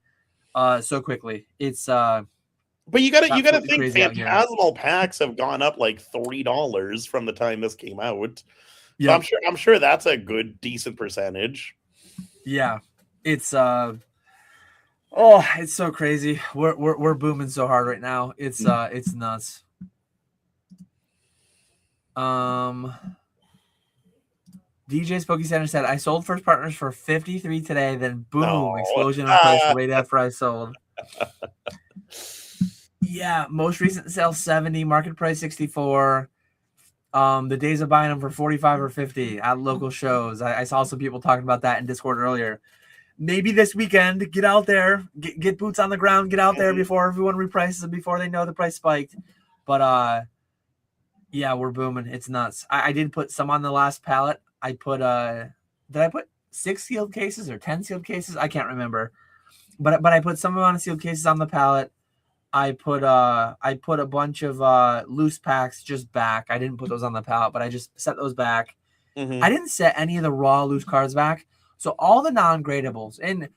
so quickly. It's but you gotta think Phantasmal packs have gone up like $3 from the time this came out. Yeah, so I'm sure that's a good decent percentage. Yeah, it's it's so crazy. We're booming so hard right now. It's nuts. DJ's Poke Center said, I sold first partners for 53 today, then boom, explosion of price right after I sold. Yeah, most recent sale 70, market price 64. The days of buying them for 45 or 50 at local shows. I saw some people talking about that in Discord earlier. Maybe this weekend, get out there, get boots on the ground, get out there before everyone reprices them, before they know the price spiked. But yeah, we're booming. It's nuts. I did put some on the last pallet. I put did I put 6 sealed cases or 10 sealed cases? I can't remember. But I put some of them on sealed cases on the pallet. I put a bunch of loose packs just back. I didn't put those on the pallet, but I just set those back. Mm-hmm. I didn't set any of the raw loose cards back. So all the non-gradables. And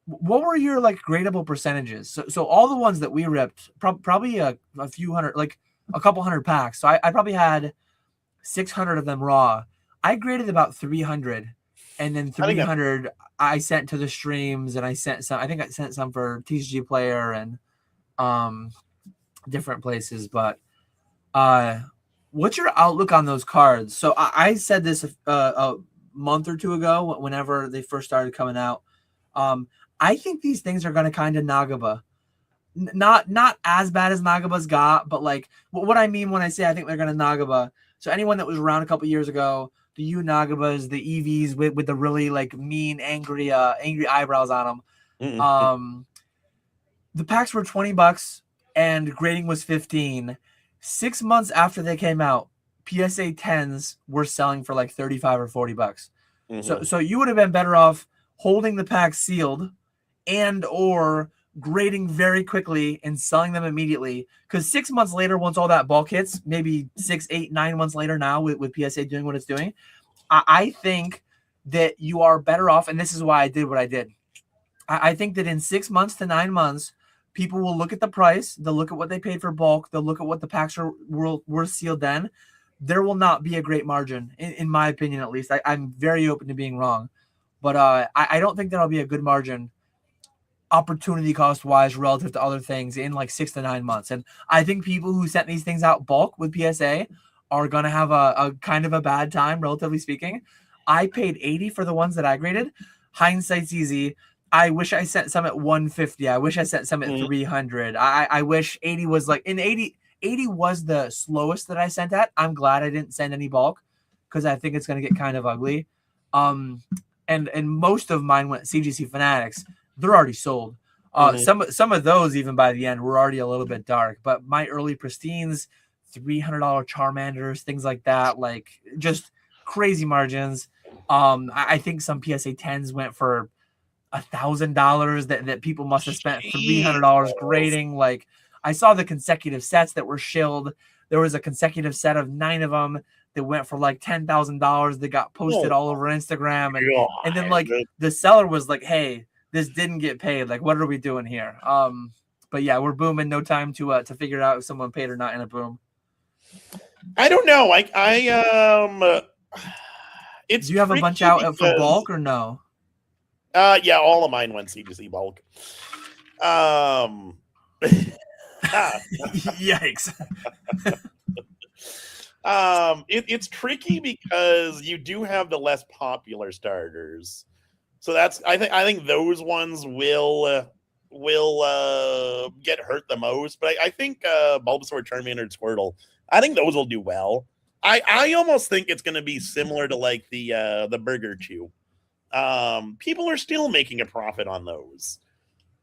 what were your like gradable percentages? So all the ones that we ripped, probably a few hundred, like a couple hundred packs. So I probably had 600 of them raw. I graded about 300, and then 300 I sent to the streams, and I sent some. I think I sent some for TCG Player and different places. But what's your outlook on those cards? So I said this a month or two ago, whenever they first started coming out. I think these things are going to kind of Nagaba. Not as bad as Nagaba's got, but like what I mean when I say I think they're going to Nagaba. So anyone that was around a couple years ago, the U Nagabas, the EVs with the really like mean, angry eyebrows on them. Mm-hmm. The packs were $20 and grading was 15. 6 months after they came out, PSA 10s were selling for like 35 or $40. Mm-hmm. So you would have been better off holding the pack sealed and or grading very quickly and selling them immediately, because 6 months later, once all that bulk hits, maybe 6, 8, 9 months later now with PSA doing what it's doing, I think that you are better off, and this is why I did what I did. I think that in 6 months to 9 months, people will look at the price, they'll look at what they paid for bulk, they'll look at what the packs were sealed then. There will not be a great margin, in my opinion at least. I'm very open to being wrong, but I don't think there'll be a good margin opportunity cost wise relative to other things in like 6 to 9 months. And I think people who sent these things out bulk with PSA are going to have a kind of a bad time, relatively speaking. I paid 80 for the ones that I graded. Hindsight's easy. I wish I sent some at 150. I wish I sent some at 300. I wish 80 was like in 80 was the slowest that I sent at. I'm glad I didn't send any bulk because I think it's going to get kind of ugly. And most of mine went CGC Fanatics. They're already sold. Some of those, even by the end, were already a little bit dark. But my early pristines, $300 Charmanders, things like that, like just crazy margins. I think some PSA 10s went for $1,000 that people must have spent $300 grading. Like I saw the consecutive sets that were shilled. There was a consecutive set of 9 of them that went for like $10,000 that got posted all over Instagram. And then like the seller was like, hey, this didn't get paid. Like, what are we doing here? But yeah, we're booming. No time to figure out if someone paid or not in a boom. I don't know. It's Do you have a bunch out for bulk or no? Yeah, all of mine went CGC bulk. Yikes. It's tricky because you do have the less popular starters. So that's I think those ones will get hurt the most. But I think Bulbasaur, Charmander, and Squirtle, I think those will do well. I almost think it's going to be similar to like the Burger Chew. People are still making a profit on those.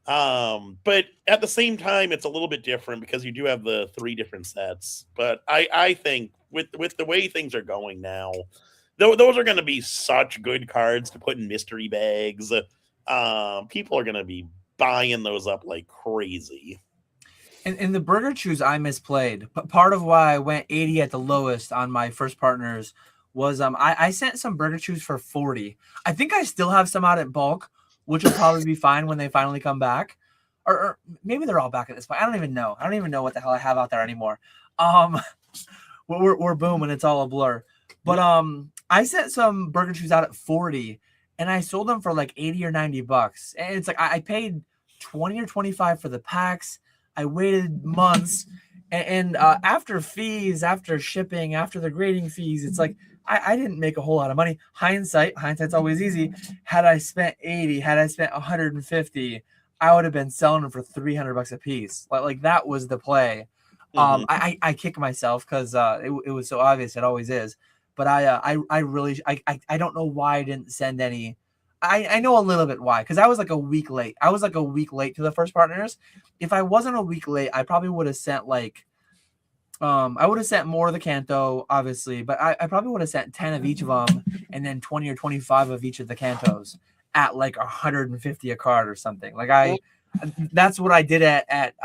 But at the same time, it's a little bit different because you do have the 3 different sets. But I think with the way things are going now, those are going to be such good cards to put in mystery bags. People are going to be buying those up like crazy. And the Burger Chews I misplayed. But part of why I went 80 at the lowest on my first partners was I sent some Burger Chews for 40. I think I still have some out at bulk, which will probably be fine when they finally come back. Or maybe they're all back at this point. I don't even know. I don't even know what the hell I have out there anymore. We're booming. It's all a blur. But I sent some Burger Chews out at 40, and I sold them for like 80 or $90. And it's like I paid 20 or 25 for the packs. I waited months, and after fees, after shipping, after the grading fees, it's like I didn't make a whole lot of money. Hindsight's always easy. Had I spent 80, had I spent 150, I would have been selling them for $300 a piece. Like that was the play. I kick myself because it was so obvious. It always is. But I really don't know why I didn't send any. I know a little bit why, because I was like a week late. I was like a week late to the first partners. If I wasn't a week late, I probably would have sent like I would have sent more of the Kanto, obviously, but I probably would have sent 10 of each of them and then 20 or 25 of each of the Kantos at like 150 a card or something. Like That's what I did at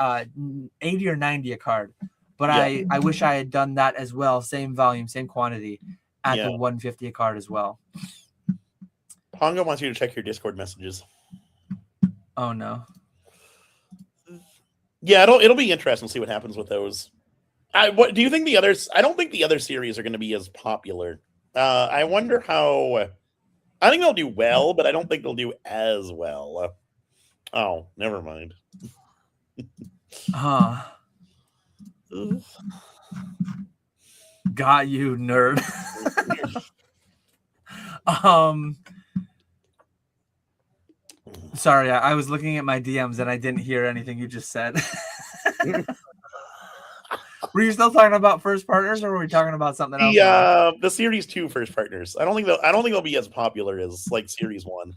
80 or 90 a card. But I wish I had done that as well. Same volume, same quantity at the 150 a card as well. Pongo wants you to check your Discord messages. Oh no. Yeah, it'll be interesting to see what happens with those. What do you think the others? I don't think the other series are going to be as popular. I wonder how. I think they'll do well, but I don't think they'll do as well. Oh, never mind. Got you, nerd. Sorry, I was looking at my DMs and I didn't hear anything you just said. Were you still talking about first partners, or were we talking about something else? The series 2 first partners. I don't think they'll be as popular as like series 1.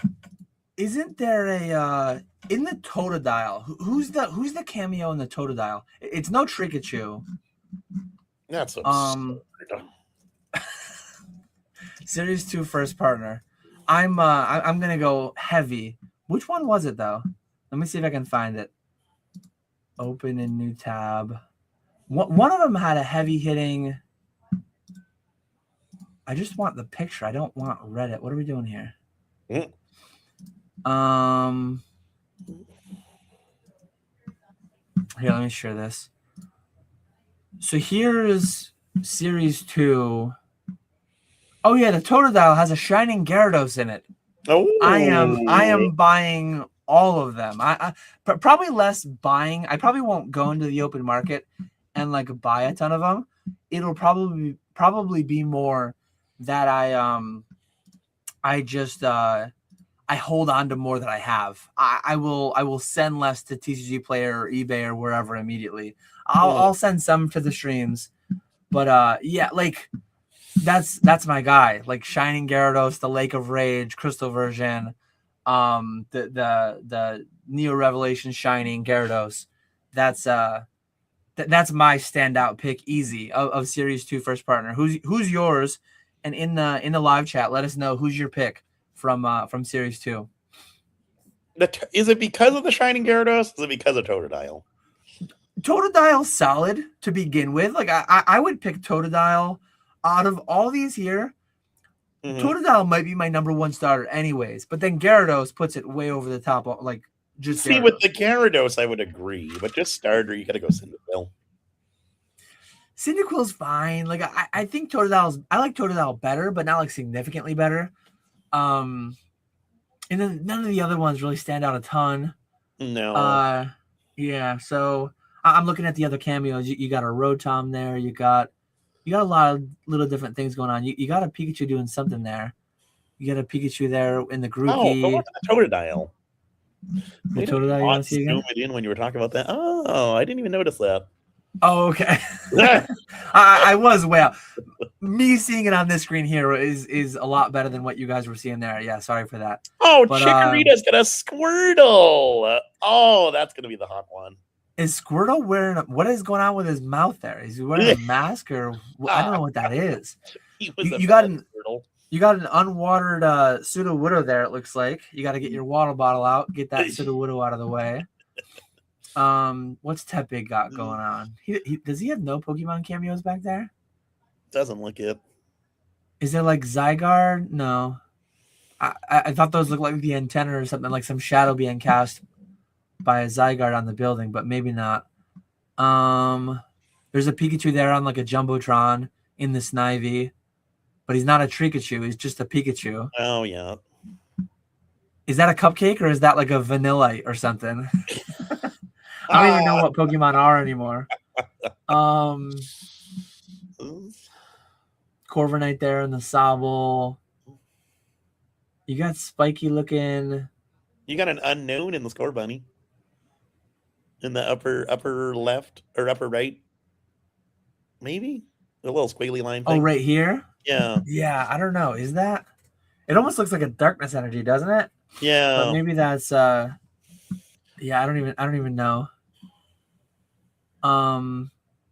Isn't there a in the Totodile? Who's the cameo in the Totodile? It's no Trikachu. That's absurd. Series 2 first partner. I'm gonna go heavy. Which one was it though? Let me see if I can find it. Open a new tab. One of them had a heavy hitting. I just want the picture. I don't want Reddit. What are we doing here? Here, let me share this. So here's series 2. Oh yeah, the Totodile has a shining Gyarados in it. Oh, I am buying all of them. I probably less buying. I probably won't go into the open market and like buy a ton of them. It'll probably be more that I just I hold on to more that I have. I will send less to TCG Player or eBay or wherever immediately. I'll send some to the streams, but yeah, like that's my guy. Like Shining Gyarados, the Lake of Rage, Crystal version, the Neo Revelation Shining Gyarados. That's my standout pick, easy of Series 2 first partner. Who's yours? And in the live chat, let us know who's your pick from Series 2. Is it because of the Shining Gyarados? Is it because of Totodile? Totodile's solid to begin with. Like I would pick Totodile out of all these here. Totodile might be my #1 starter anyways, but then Gyarados puts it way over the top. Like just see, with the Gyarados, I would agree, but just starter, you got to go Cyndaquil. Cyndaquil's fine. Like I think I like Totodile better, but not like significantly better. And then none of the other ones really stand out a ton. No. Yeah. So I'm looking at the other cameos. You got a Rotom there. You got a lot of little different things going on. You got a Pikachu doing something there. You got a Pikachu there in the Grookey. Oh, go look at the Totodile. The Totodile, you want to see again? Zoom it in when you were talking about that. Oh, I didn't even notice that. Oh, okay. I was way out. Me seeing it on this screen here is a lot better than what you guys were seeing there. Yeah, sorry for that. Oh, but, Chikorita's got a Squirtle. Oh, that's going to be the hot one. Is Squirtle wearing what is going on with his mouth there? Is he wearing a mask or I don't know what that is. You got an unwatered Sudowoodo there, it looks like. You got to get your water bottle out, get that Sudowoodo out of the way. What's Tepe got going on? Does he have no Pokemon cameos back there? Doesn't look it. Is there like Zygarde? No. I thought those looked like the antenna or something, like some shadow being cast by a Zygarde on the building, but maybe not. There's a Pikachu there on like a Jumbotron in the Snivy, but he's not a Trikachu. He's just a Pikachu. Oh, yeah. Is that a cupcake or is that like a Vanillite or something? I don't even know what Pokemon are anymore. Corviknight there in the Sobble. You got spiky looking. You got an unknown in the Score Bunny. In the upper left or upper right. Maybe? The little squiggly line thing. Oh, right here? Yeah. Yeah, I don't know. Is that? It almost looks like a darkness energy, doesn't it? Yeah. But maybe that's yeah, I don't even know.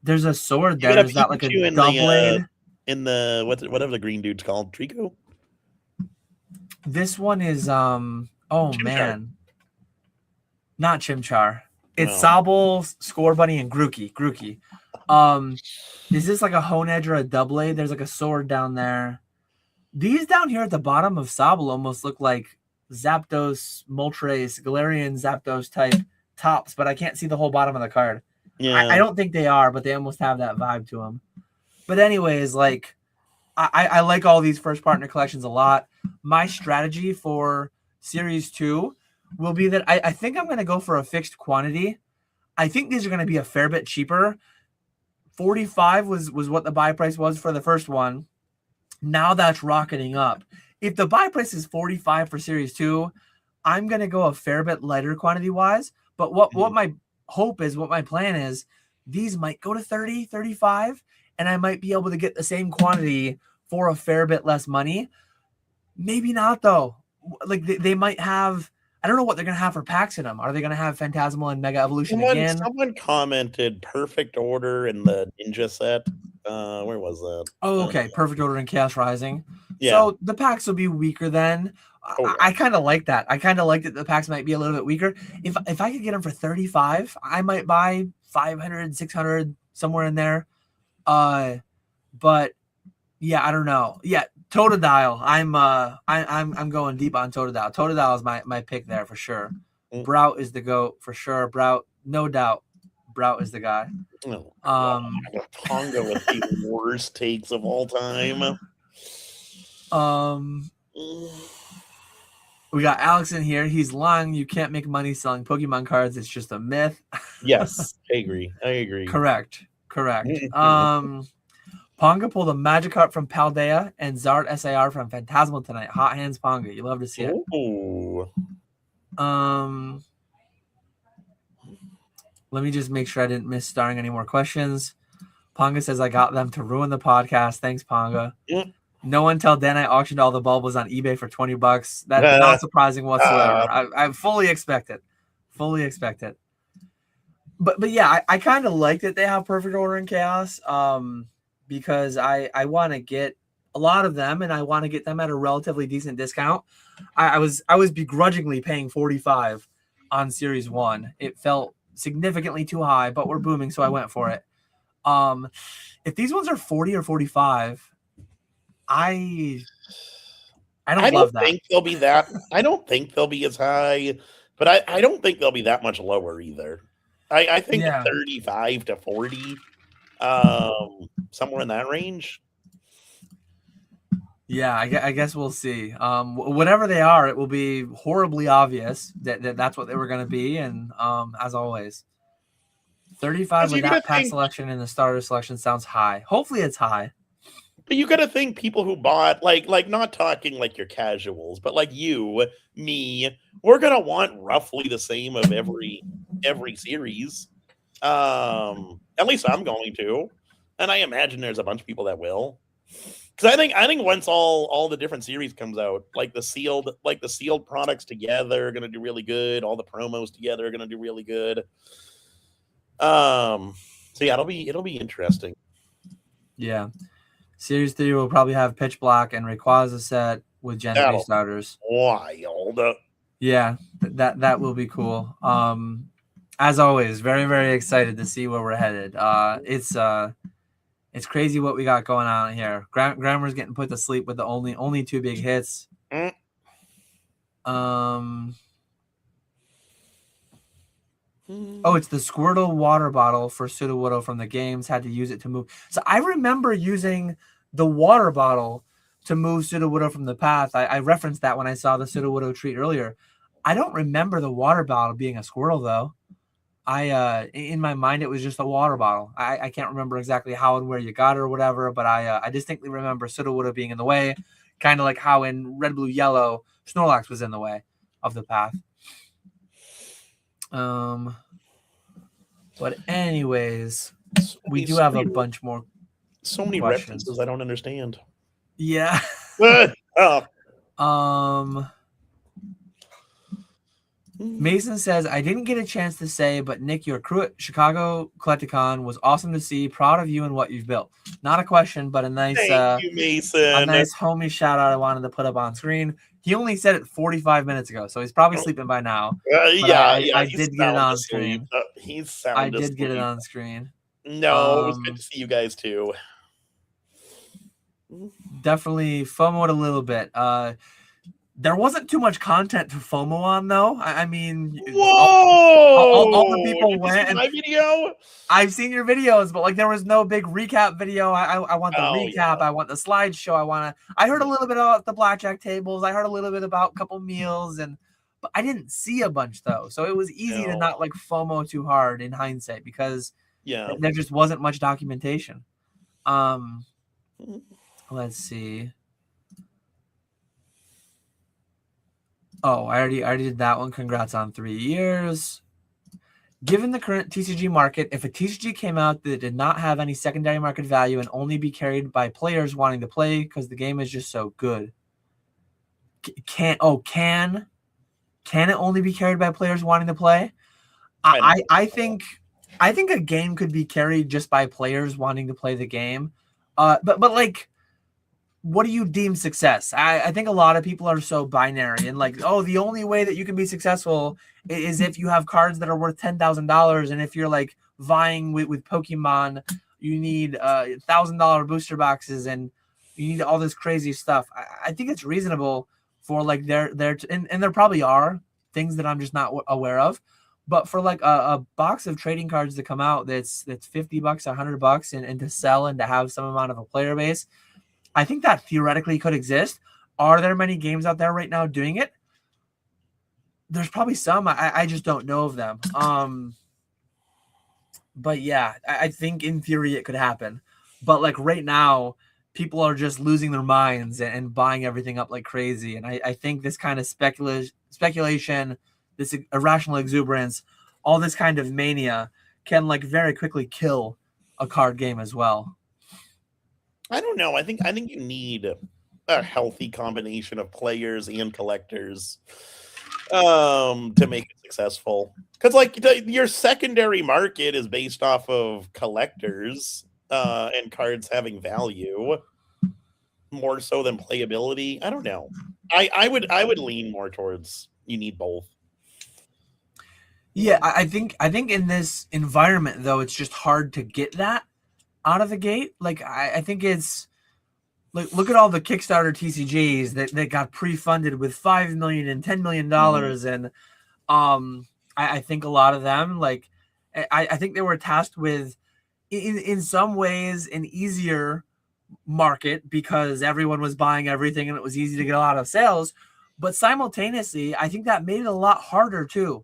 There's a sword there. Is that like a Doublade? In the whatever the green dude's called, Trico? This one is oh man. Not Chimchar. It's No. Sobble, Scorbunny, and Grookey. Is this like a Honedge or a Doublade? There's like a sword down there. These down here at the bottom of Sobble almost look like Zapdos, Moltres, Galarian Zapdos type tops, but I can't see the whole bottom of the card. Yeah. I don't think they are, but they almost have that vibe to them. But anyways, like I like all these first partner collections a lot. My strategy for Series 2 will be that I think I'm going to go for a fixed quantity. I think these are going to be a fair bit cheaper. 45 was what the buy price was for the first one. Now that's rocketing up. If the buy price is 45 for Series 2, I'm going to go a fair bit lighter quantity-wise. But what my hope is, what my plan is, these might go to 30, 35, and I might be able to get the same quantity for a fair bit less money. Maybe not, though. Like, they might have... I don't know what they're going to have for packs in them. Are they going to have Phantasmal and Mega Evolution again? Someone commented Perfect Order in the Ninja set. Where was that? Oh, okay. Perfect Order and Chaos Rising. Yeah. So the packs will be weaker then. yeah. I kind of like that. I kind of like that the packs might be a little bit weaker. If I could get them for 35, I might buy 500, 600, somewhere in there. But yeah, I don't know. Yeah, Totodile. I'm going deep on Totodile. Totodile is my pick there for sure. Brout is the GOAT for sure. Brout, no doubt. Brout is the guy. Oh, Tonga with the worst takes of all time. We got Alex in here. He's lying. You can't make money selling Pokemon cards. It's just a myth. Yes, I agree. Correct. Ponga pulled a Magikarp from Paldea and Zard SAR from Phantasmal tonight. Hot hands, Ponga. You love to see it. Ooh. Let me just make sure I didn't miss starring any more questions. Ponga says I got them to ruin the podcast. Thanks, Ponga. No one tell Dan I auctioned all the bulbs on eBay for $20. That's not surprising whatsoever. I fully expect it. But yeah, I kind of like that they have Perfect Order and Chaos. Because I want to get a lot of them and I want to get them at a relatively decent discount. I was begrudgingly paying 45 on Series 1. It felt significantly too high, but we're booming, so I went for it. If these ones are 40 or 45, I don't love that. Think they'll be that. I don't think they'll be as high, but I don't think they'll be that much lower either. I think 35 to 40. Somewhere in that range. Yeah, I guess we'll see. Whatever they are, it will be horribly obvious that that's what they were going to be. And as always, 35 with that pack selection and the starter selection sounds high. Hopefully it's high. But you got to think people who bought, like not talking like your casuals, but like you, me, we're going to want roughly the same of every series. At least I'm going to. And I imagine there's a bunch of people that will. Because I think once all the different series comes out, like the sealed products together are going to do really good. All the promos together are going to do really good. So yeah, it'll be interesting. Yeah. Series 3 will probably have Pitch Black and Rayquaza set with Gen 3 starters. Wild. Yeah, that will be cool. As always, very, very excited to see where we're headed. It's crazy what we got going on here. Grammar's getting put to sleep with the only 2 big hits. Oh, it's the Squirtle water bottle for Sudowoodo from the games. Had to use it to move. So I remember using the water bottle to move Sudowoodo from the path. I referenced that when I saw the Sudowoodo treat earlier. I don't remember the water bottle being a Squirtle, though. In my mind, it was just a water bottle. I can't remember exactly how and where you got it or whatever, but I distinctly remember Sudowoodo being in the way, kind of like how in Red, Blue, Yellow, Snorlax was in the way of the path. But anyways, we do have a bunch more. So many references I don't understand. Yeah. Mason says, I didn't get a chance to say, but Nick, your crew at Chicago Collecticon was awesome to see. Proud of you and what you've built. Not a question, but a nice Thank you, Mason. A nice homie shout out I wanted to put up on screen. He only said it 45 minutes ago, so he's probably sleeping by now. I did get it on screen. He's sound I did get it on screen. No, it was good to see you guys too. Definitely FOMO'd a little bit. There wasn't too much content to FOMO on, though. I mean, all the people went. And my video? I've seen your videos, but like there was no big recap video. I want the recap. Yeah. I want the slideshow. I heard a little bit about the blackjack tables. I heard a little bit about a couple meals, but I didn't see a bunch though. So it was easy to not like FOMO too hard in hindsight because there just wasn't much documentation. Let's see. Oh, I already did that one. Congrats on 3 years. Given the current TCG market, if a TCG came out that did not have any secondary market value and only be carried by players wanting to play because the game is just so good, can it only be carried by players wanting to play? I think a game could be carried just by players wanting to play the game. But like, what do you deem success? I think a lot of people are so binary and like, oh, the only way that you can be successful is if you have cards that are worth $10,000, and if you're like vying with Pokemon, you need $1,000 booster boxes and you need all this crazy stuff. I think it's reasonable for like and there probably are things that I'm just not aware of, but for like a box of trading cards to come out that's $50, $100, and to sell and to have some amount of a player base, I think that theoretically could exist. Are there many games out there right now doing it? There's probably some. I just don't know of them. But yeah, I think in theory it could happen. But like right now, people are just losing their minds and buying everything up like crazy. And I think this kind of speculation, this irrational exuberance, all this kind of mania can like very quickly kill a card game as well. I don't know. I think you need a healthy combination of players and collectors to make it successful. Because like your secondary market is based off of collectors and cards having value more so than playability. I don't know. I would lean more towards you need both. Yeah, I think in this environment though, it's just hard to get that out of the gate. Like I think it's like, look at all the Kickstarter TCGs that got pre-funded with $5 million and $10 million. And I think a lot of them, like I think they were tasked with in some ways an easier market because everyone was buying everything and it was easy to get a lot of sales. But simultaneously, I think that made it a lot harder too.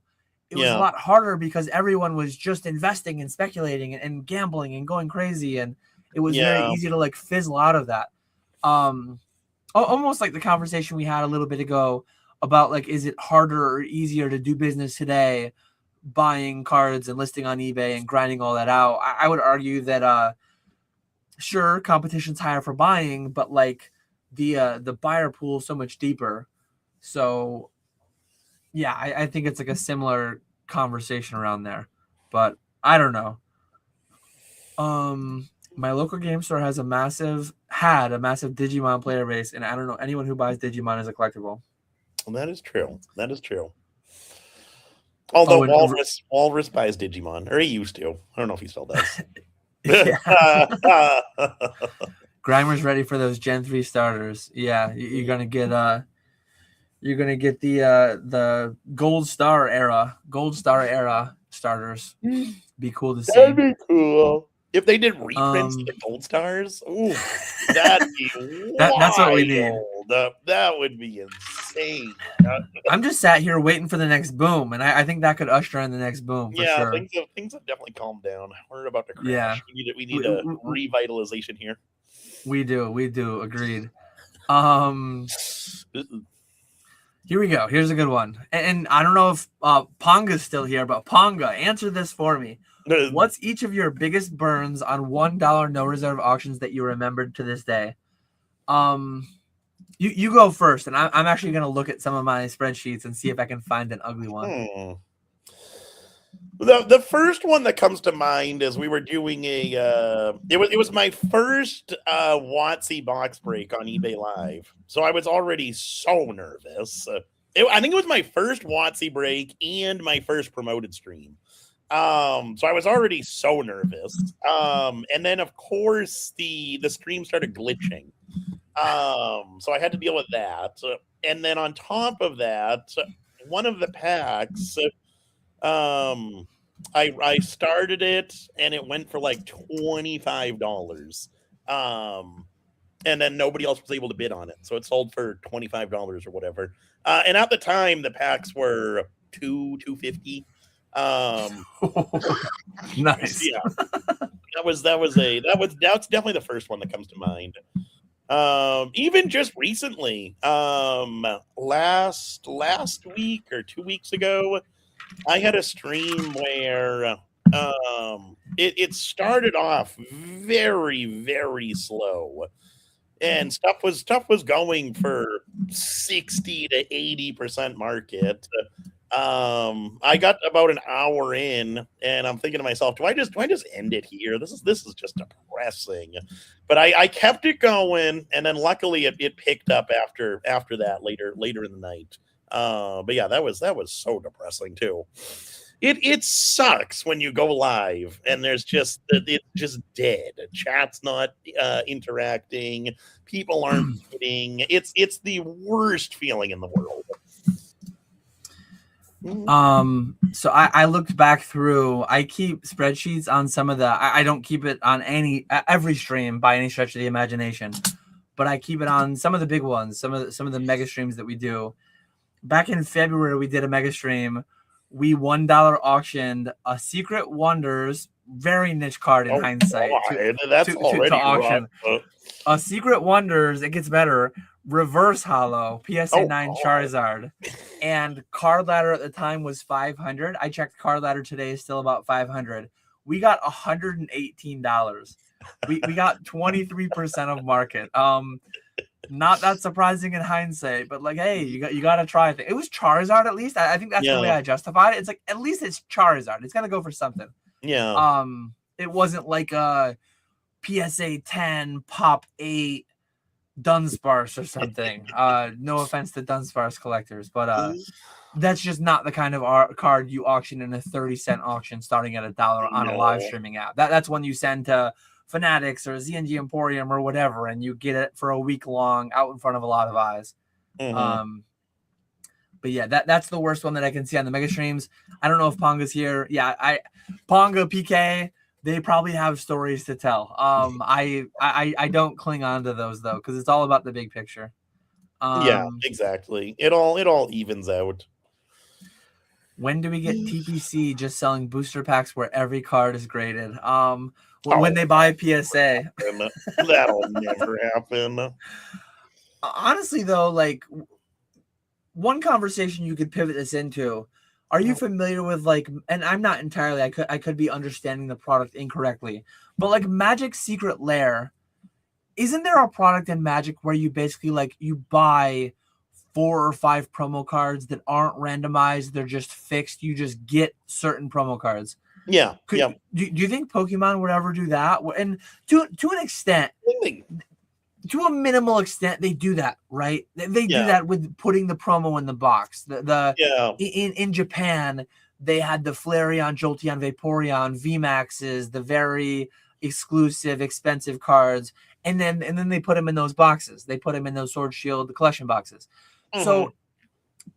It was a lot harder because everyone was just investing and speculating and gambling and going crazy. And it was very easy to like fizzle out of that. Almost like the conversation we had a little bit ago about like, is it harder or easier to do business today, buying cards and listing on eBay and grinding all that out? I would argue that, sure, competition's higher for buying, but like the buyer pool is so much deeper. So yeah, I think it's like a similar conversation around there, but I don't know. My local game store had a massive Digimon player base, and I don't know anyone who buys Digimon as a collectible. Well, that is true. Although Walrus buys Digimon, or he used to. I don't know if he still does. Grimer's ready for those Gen 3 starters. Yeah, you're gonna get the Gold Star era starters. Be cool to see. That'd be cool. If they did reprints of the Gold Stars, ooh, that'd be that's what we need. That would be insane. I'm just sat here waiting for the next boom, and I think that could usher in the next boom. For sure. Things have definitely calmed down. We're about to crash. Yeah. We need a revitalization here. We do. Agreed. Here we go. Here's a good one. And I don't know if Ponga's still here, but Ponga, answer this for me. What's each of your biggest burns on $1 no reserve auctions that you remembered to this day? You go first, and I'm actually gonna look at some of my spreadsheets and see if I can find an ugly one. The first one that comes to mind is we were doing it was my first WotC box break on eBay Live, so I was already so nervous. I think it was my first WotC break and my first promoted stream. So I was already so nervous. And then of course the stream started glitching. So I had to deal with that. And then on top of that, one of the packs, I started it and it went for like $25. And then nobody else was able to bid on it. So it sold for $25 or whatever. And at the time the packs were $250. Nice. Yeah. That's definitely the first one that comes to mind. Even just recently, last week or 2 weeks ago, I had a stream where it started off very, very slow. And stuff was going for 60 to 80% market. I got about an hour in, and I'm thinking to myself, do I just end it here? This is just depressing. But I kept it going, and then luckily it picked up after that later in the night. But yeah, that was so depressing too. It sucks when you go live and it's just dead. Chat's not interacting. People aren't hitting. It's the worst feeling in the world. So I looked back through. I keep spreadsheets on some of the. I don't keep it on every stream by any stretch of the imagination, but I keep it on some of the big ones. Some of the mega streams that we do. Back in February, we did a mega stream. We $1 auctioned a Secret Wonders, very niche card in hindsight. To auction. A Secret Wonders, it gets better. Reverse Hollow, PSA 9 Charizard, and card ladder at the time was 500. I checked card ladder today, is still about 500. We got $118. We got 23% of market. Not that surprising in hindsight, but like, hey, you got to try it. It was Charizard at least. I think that's the way I justified it. It's like, at least it's Charizard. It's got to go for something. Yeah. It wasn't like a PSA 10 Pop 8 Dunsparce or something. No offense to Dunsparce collectors, but that's just not the kind of card you auction in a 30-cent auction starting at $1 on a live streaming app. That's one you send to Fanatics or ZNG Emporium or whatever, and you get it for a week long out in front of a lot of eyes. But yeah, that's the worst one that I can see on the mega streams. I don't know if Ponga's here. Yeah, Ponga, PK, they probably have stories to tell. I don't cling on to those though, because it's all about the big picture. Yeah, exactly. It all evens out. When do we get TPC just selling booster packs where every card is graded? When they buy PSA. That'll never happen. Honestly, though, like one conversation you could pivot this into. Are you familiar with like, and I'm not entirely, I could be understanding the product incorrectly, but like Magic Secret Lair, isn't there a product in Magic where you basically like you buy 4 or 5 promo cards that aren't randomized, they're just fixed, you just get certain promo cards? Yeah. Do you think Pokemon would ever do that? And to an extent, to a minimal extent, they do that, right? They do that with putting the promo in the box. In Japan, they had the Flareon, Jolteon, Vaporeon, VMAXs, the very exclusive, expensive cards, and then they put them in those boxes. They put them in those Sword Shield collection boxes. So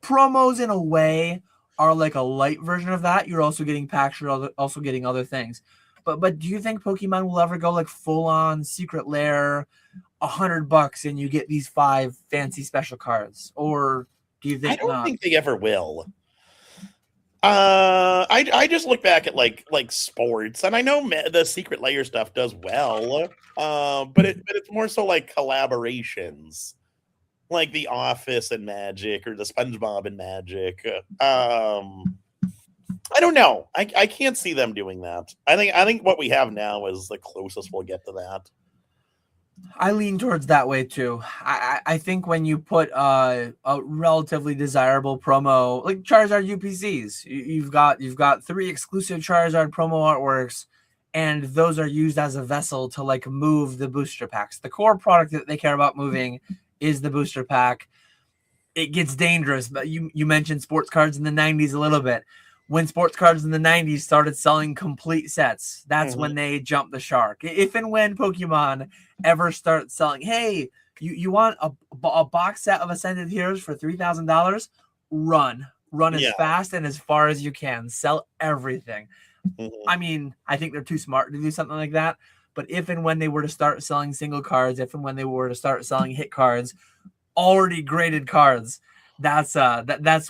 promos, in a way, are like a light version of that. You're also getting packs. You're also getting other things. But do you think Pokemon will ever go like full on Secret Lair, $100, and you get these 5 fancy special cards? Or do you think I don't think they ever will. I just look back at like sports, and I know the Secret Lair stuff does well, but it's more so like collaborations, like The Office and Magic, or the SpongeBob and Magic. I don't know. I can't see them doing that. I think what we have now is the closest we'll get to that. I lean towards that way too. I think when you put a relatively desirable promo like Charizard UPCs, you've got 3 exclusive Charizard promo artworks, and those are used as a vessel to like move the booster packs. The core product that they care about moving is the booster pack. It gets dangerous, but you mentioned sports cards in the 90s a little bit. When sports cards in the 90s started selling complete sets, that's when they jumped the shark. If and when Pokemon ever start selling, hey, you want a box set of Ascended Heroes for $3,000? Run as fast and as far as you can. Sell everything. I mean, I think they're too smart to do something like that. But if and when they were to start selling single cards, if and when they were to start selling hit cards, already graded cards, that's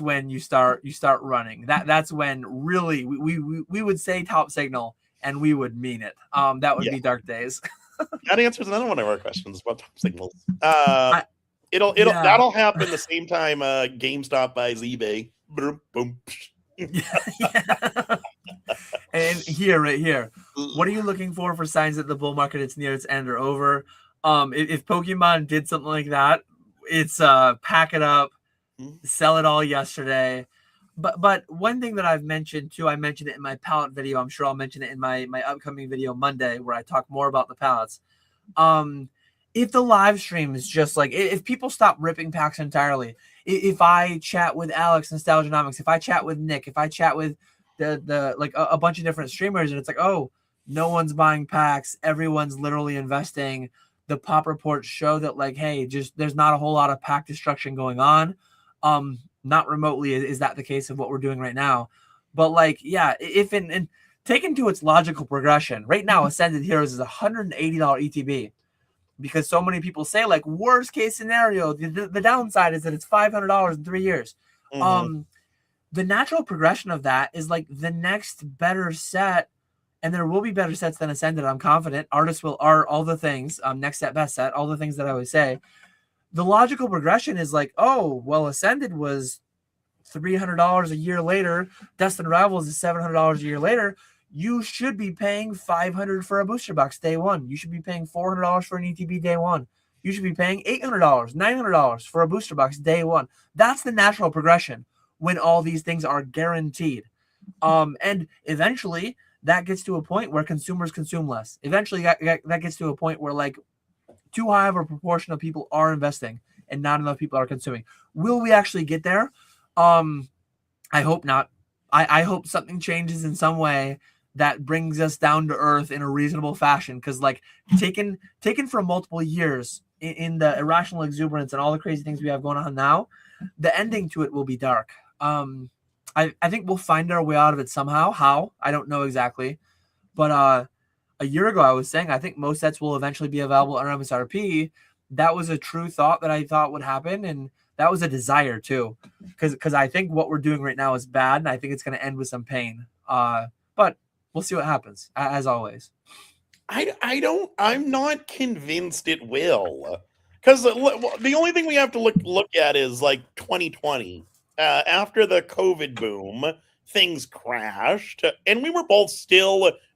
when you start running. That's when really we would say top signal, and we would mean it. That would be Dark Days. That answers another one of our questions about top signals. That'll happen the same time GameStop buys eBay. Boom, boom. And right here, what are you looking for signs that the bull market is near its end or over? If Pokemon did something like that, it's pack it up, sell it all yesterday. But one thing that I've mentioned too, I mentioned it in my palette video. I'm sure I'll mention it in my upcoming video Monday, where I talk more about the palettes. If the live stream is just like, if people stop ripping packs entirely, if I chat with Alex Nostalgianomics, if I chat with Nick, if I chat with the like a bunch of different streamers, and it's like, oh, no one's buying packs, everyone's literally investing. The pop reports show that, like, hey, just there's not a whole lot of pack destruction going on. Not remotely is that the case of what we're doing right now. But like, yeah, if and taken to its logical progression, right now Ascended Heroes is $180 ETB, because so many people say, like, worst case scenario, the downside is that it's $500 in 3 years. The natural progression of that is like the next better set. And there will be better sets than Ascended, I'm confident. Artists will art all the things. Next set, best set, all the things that I always say. The logical progression is like, oh, well, Ascended was $300 a year later. Destined Rivals is $700 a year later. You should be paying $500 for a booster box day one. You should be paying $400 for an ETB day one. You should be paying $800, $900 for a booster box day one. That's the natural progression when all these things are guaranteed. And eventually that gets to a point where consumers consume less. Eventually that gets to a point where like too high of a proportion of people are investing and not enough people are consuming. Will we actually get there? I hope not. I hope something changes in some way that brings us down to earth in a reasonable fashion. Because like taken for multiple years in the irrational exuberance and all the crazy things we have going on now, the ending to it will be dark. I think we'll find our way out of it somehow. How? I don't know exactly. But a year ago, I was saying I think most sets will eventually be available on MSRP. That was a true thought that I thought would happen. And that was a desire too. Because I think what we're doing right now is bad. And I think it's going to end with some pain. But we'll see what happens, as always. I'm not convinced it will. Because the only thing we have to look at is like 2020. After the COVID boom, things crashed, and we were both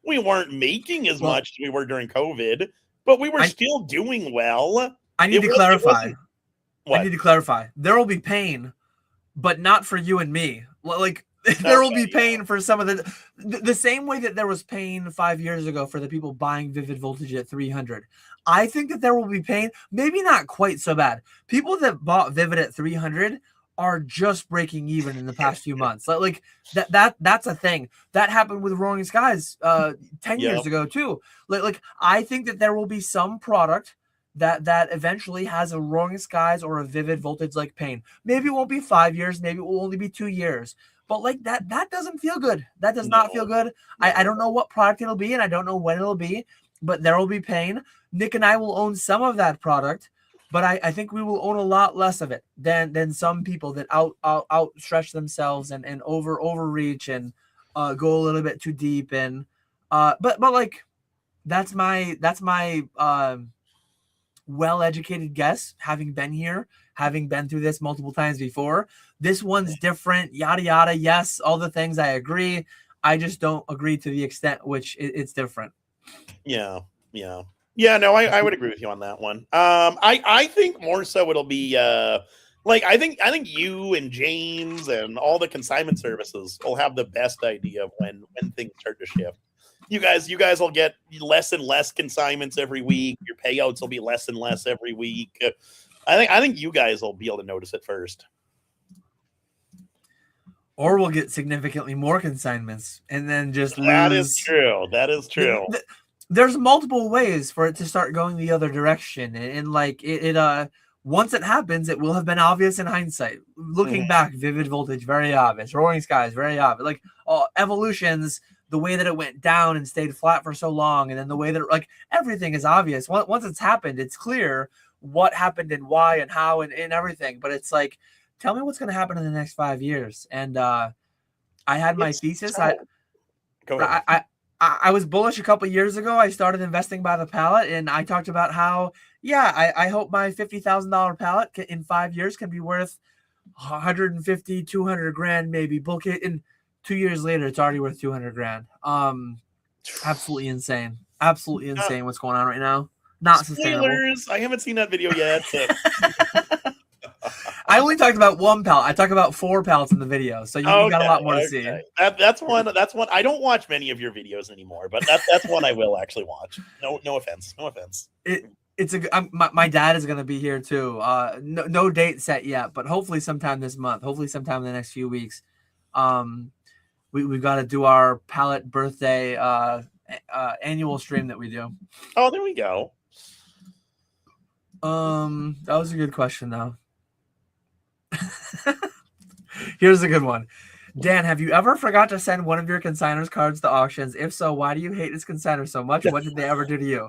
we weren't making as much as we were during COVID, but we were still doing well. I need to clarify. There will be pain, but not for you and me. Like, there will be pain for some of the same way that there was pain 5 years ago for the people buying Vivid Voltage at 300. I think that there will be pain, maybe not quite so bad. People that bought Vivid at 300 are just breaking even in the past few months. Like that's a thing that happened with Roaring Skies 10 years ago too. Like I think that there will be some product that eventually has a Roaring Skies or a Vivid Voltage like pain. Maybe it won't be 5 years, maybe it will only be 2 years. But like that doesn't feel good. That does not feel good. I don't know what product it'll be, and I don't know when it'll be, but there will be pain. Nick and I will own some of that product. But I think we will own a lot less of it than some people that outstretch themselves and overreach and go a little bit too deep. And but like that's my well-educated guess, having been here, having been through this multiple times before. This one's different, yada yada. Yes, all the things I agree. I just don't agree to the extent which it's different. Yeah. Yeah, no, I would agree with you on that one. I think more so it'll be like I think you and James and all the consignment services will have the best idea of when things start to shift. You guys will get less and less consignments every week. Your payouts will be less and less every week. I think you guys will be able to notice it first. Or we'll get significantly more consignments and then just lose. That is true. That is true. There's multiple ways for it to start going the other direction, and like it once it happens, it will have been obvious in hindsight. Looking back, Vivid Voltage, very obvious. Roaring Skies, very obvious. Like Evolutions, the way that it went down and stayed flat for so long, and then the way that like everything is obvious. Once it's happened, it's clear what happened and why and how and everything. But it's like, tell me what's going to happen in the next 5 years. And I had my thesis. Go ahead. I was bullish a couple years ago. I started investing by the pallet, and I talked about how, I hope my $50,000 pallet in 5 years can be worth 150, 200 grand, maybe. Book it. And 2 years later, it's already worth 200 grand. Absolutely insane. Absolutely insane what's going on right now. Not sustainable. I haven't seen that video yet. So. I only talked about one pallet. I talked about 4 pallets in the video, so you got a lot more to see. That's one. I don't watch many of your videos anymore, but that's one I will actually watch. No offense. It's my dad is going to be here too. No date set yet, but hopefully sometime this month. Hopefully sometime in the next few weeks. We've got to do our pallet birthday annual stream that we do. Oh, there we go. That was a good question though. Here's a good one. Dan, have you ever forgot to send one of your consignor's cards to auctions? If so, why do you hate this consignor so much? What did they ever do to you?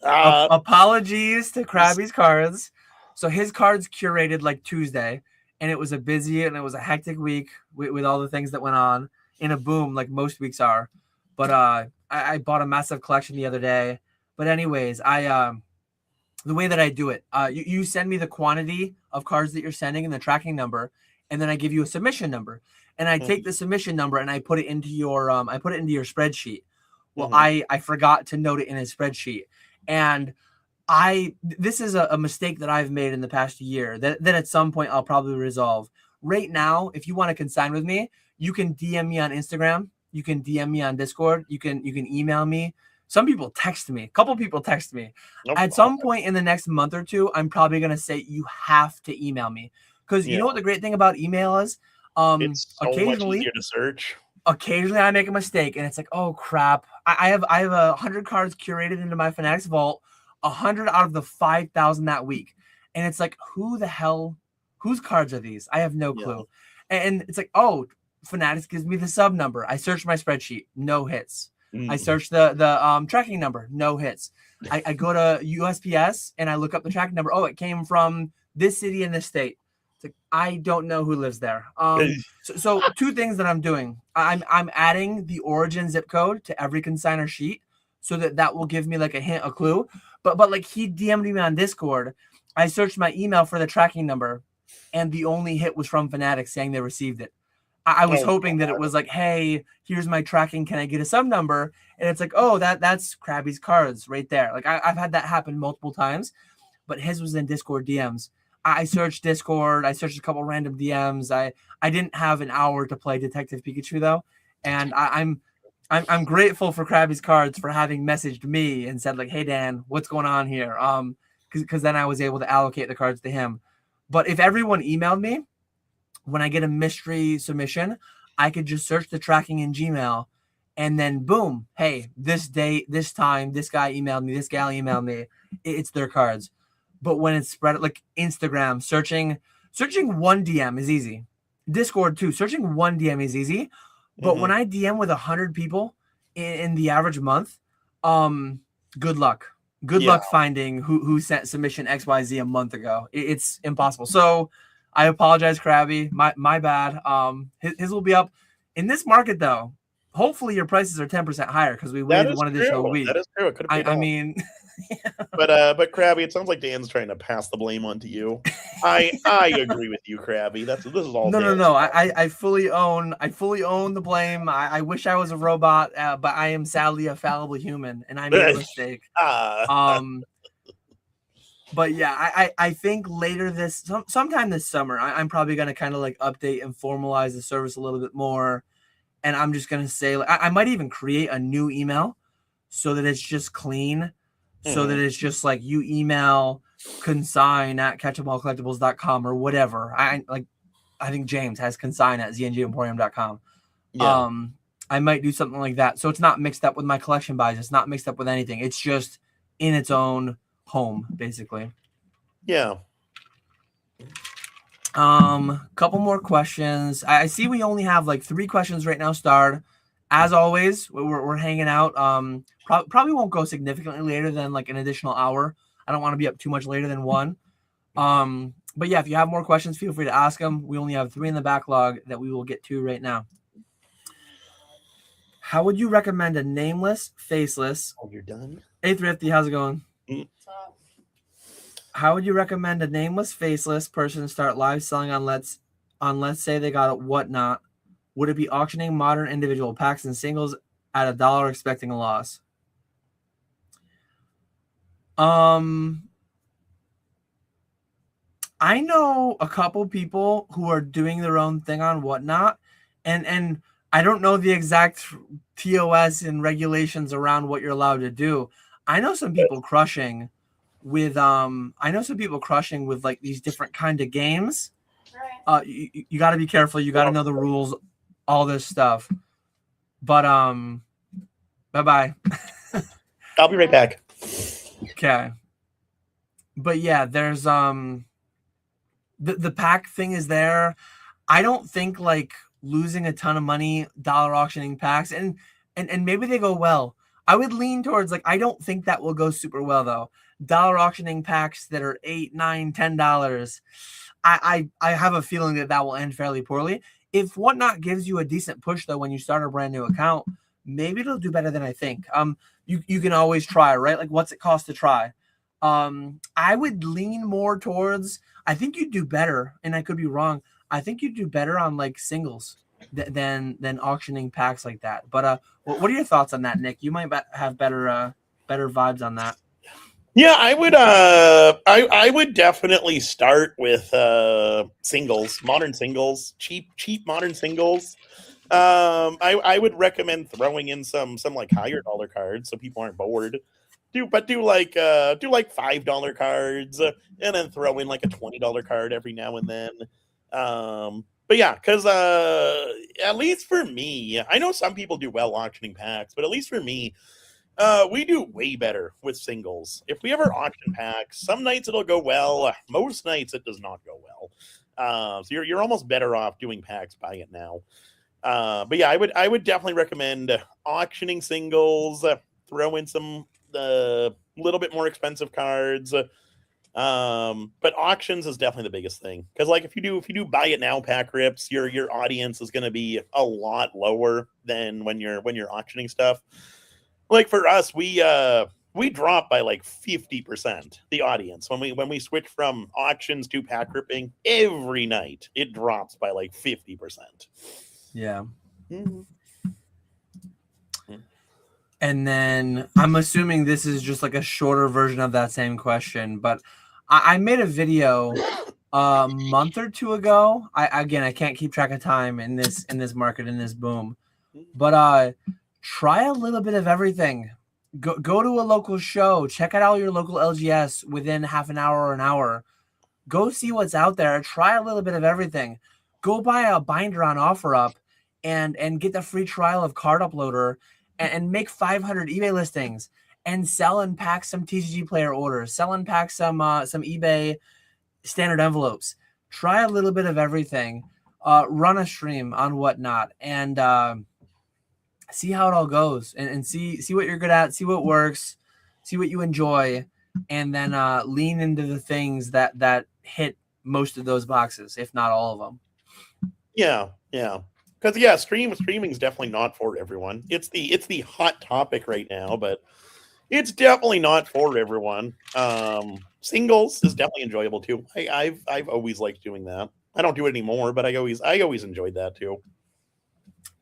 Apologies to Krabby's Cards. So his cards curated like Tuesday, and it was a busy and it was a hectic week with all the things that went on in a boom like most weeks are. But I bought a massive collection the other day. But anyways, the way that I do it, you send me the quantity of cards that you're sending and the tracking number, and then I give you a submission number. And I take the submission number and I put it into your spreadsheet. Well, I forgot to note it in his spreadsheet. And this is a mistake that I've made in the past year that at some point I'll probably resolve. Right now, if you want to consign with me, you can DM me on Instagram. You can DM me on Discord. You can email me. Some people text me. A couple people text me. At some point in the next month or two, I'm probably going to say you have to email me. Because you know what the great thing about email is? It's so occasionally, much easier to search. Occasionally I make a mistake and it's like, oh crap. I have 100 cards curated into my Fanatics vault, 100 out of the 5,000 that week. And it's like, whose cards are these? I have no clue. And it's like, oh, Fanatics gives me the sub number. I search my spreadsheet, no hits. I search the tracking number, no hits. I go to USPS and I look up the tracking number. Oh, it came from this city in this state. It's like, I don't know who lives there. So 2 things that I'm doing. I'm adding the origin zip code to every consignor sheet so that will give me like a hint, a clue. But like he DM'd me on Discord. I searched my email for the tracking number and the only hit was from Fanatics saying they received it. I was hoping that it was like, hey, here's my tracking. Can I get a sub number? And it's like, oh, that's Krabby's Cards right there. Like I've had that happen multiple times, but his was in Discord DMs. I searched Discord. I searched a couple random DMs. I didn't have an hour to play Detective Pikachu though, and I'm grateful for Krabby's Cards for having messaged me and said like, hey Dan, what's going on here? Because then I was able to allocate the cards to him. But if everyone emailed me, when I get a mystery submission, I could just search the tracking in Gmail and then boom, hey, this date, this time, this guy emailed me, this gal emailed me. It's their cards. But when it's spread like Instagram, searching one DM is easy. Discord too, searching one DM is easy. But when I DM with 100 people in the average month, good luck. Good luck finding who sent submission XYZ a month ago. It's impossible. So I apologize, Krabby. My bad. His will be up in this market though. Hopefully your prices are 10% higher because we waited one additional week. That is true. It could have been I mean, But Krabby, it sounds like Dan's trying to pass the blame onto you. I agree with you, Krabby. This is all Dan. No. I fully own the blame. I wish I was a robot, but I am sadly a fallible human, and I made a mistake. But yeah, I think later sometime this summer, I'm probably gonna kind of like update and formalize the service a little bit more, and I'm just gonna say like, I might even create a new email so that it's just clean, so that it's just like you email consign@KetchumAllCollectibles.com or whatever. I think James has consign@zngemporium.com. Yeah. I might do something like that, so it's not mixed up with my collection buys. It's not mixed up with anything. It's just in its own home, basically. Yeah. Couple more questions. I see we only have like 3 questions right now starred. As always, we're hanging out. Probably won't go significantly later than like an additional hour. I don't want to be up too much later than 1. But yeah, if you have more questions, feel free to ask them. We only have 3 in the backlog that we will get to right now. How would you recommend a nameless, faceless? Oh, you're done? Hey, Thrifty, how's it going? How would you recommend a nameless, faceless person start live selling on let's say they got a whatnot? Would it be auctioning modern individual packs and singles at $1 expecting a loss? I know a couple people who are doing their own thing on whatnot, and I don't know the exact TOS and regulations around what you're allowed to do. I know some people crushing with like these different kind of games. You got to be careful. You got to know the rules, all this stuff. But bye-bye. I'll be right back. Okay. But yeah, there's the pack thing is there. I don't think like losing a ton of money dollar auctioning packs and maybe they go well. I would lean towards like I don't think that will go super well though. Dollar auctioning packs that are $8, $9, $10. I have a feeling that will end fairly poorly. If whatnot gives you a decent push though when you start a brand new account, maybe it'll do better than I think. You can always try, right? Like what's it cost to try? I would lean more towards I think you'd do better, and I could be wrong. I think you'd do better on like singles than auctioning packs like that. But what are your thoughts on that, Nick? You might have better vibes on that. Yeah, I would definitely start with singles, modern singles, cheap modern singles. I would recommend throwing in some like higher dollar cards so people aren't bored. Do like $5 cards and then throw in like a $20 card every now and then. But yeah, because at least for me, I know some people do well auctioning packs, but at least for me, we do way better with singles. If we ever auction packs, some nights it'll go well. Most nights it does not go well. So you're almost better off doing packs by it now. But yeah, I would definitely recommend auctioning singles. Throw in some little bit more expensive cards. But auctions is definitely the biggest thing because like if you do buy it now pack rips, your audience is going to be a lot lower than when you're auctioning stuff. Like for us, we drop by like 50% the audience when we switch from auctions to pack ripping. Every night it drops by like 50%. Yeah. Mm-hmm. And then I'm assuming this is just like a shorter version of that same question, but I made a video a month or 2 ago. I can't keep track of time in this market, in this boom, but try a little bit of everything. Go to a local show, check out all your local LGS within half an hour or an hour. Go see what's out there. Try a little bit of everything. Go buy a binder on OfferUp and get the free trial of Card Uploader and make 500 eBay listings and sell and pack some TCG player orders. Sell and pack some eBay standard envelopes. Try a little bit of everything. Run a stream on whatnot and see how it all goes and see what you're good at, see what works, see what you enjoy, and then lean into the things that hit most of those boxes, if not all of them. Yeah. Because yeah, streaming is definitely not for everyone. It's the hot topic right now, but It's definitely not for everyone. Singles is definitely enjoyable too. I've always liked doing that. I don't do it anymore, but I always enjoyed that too.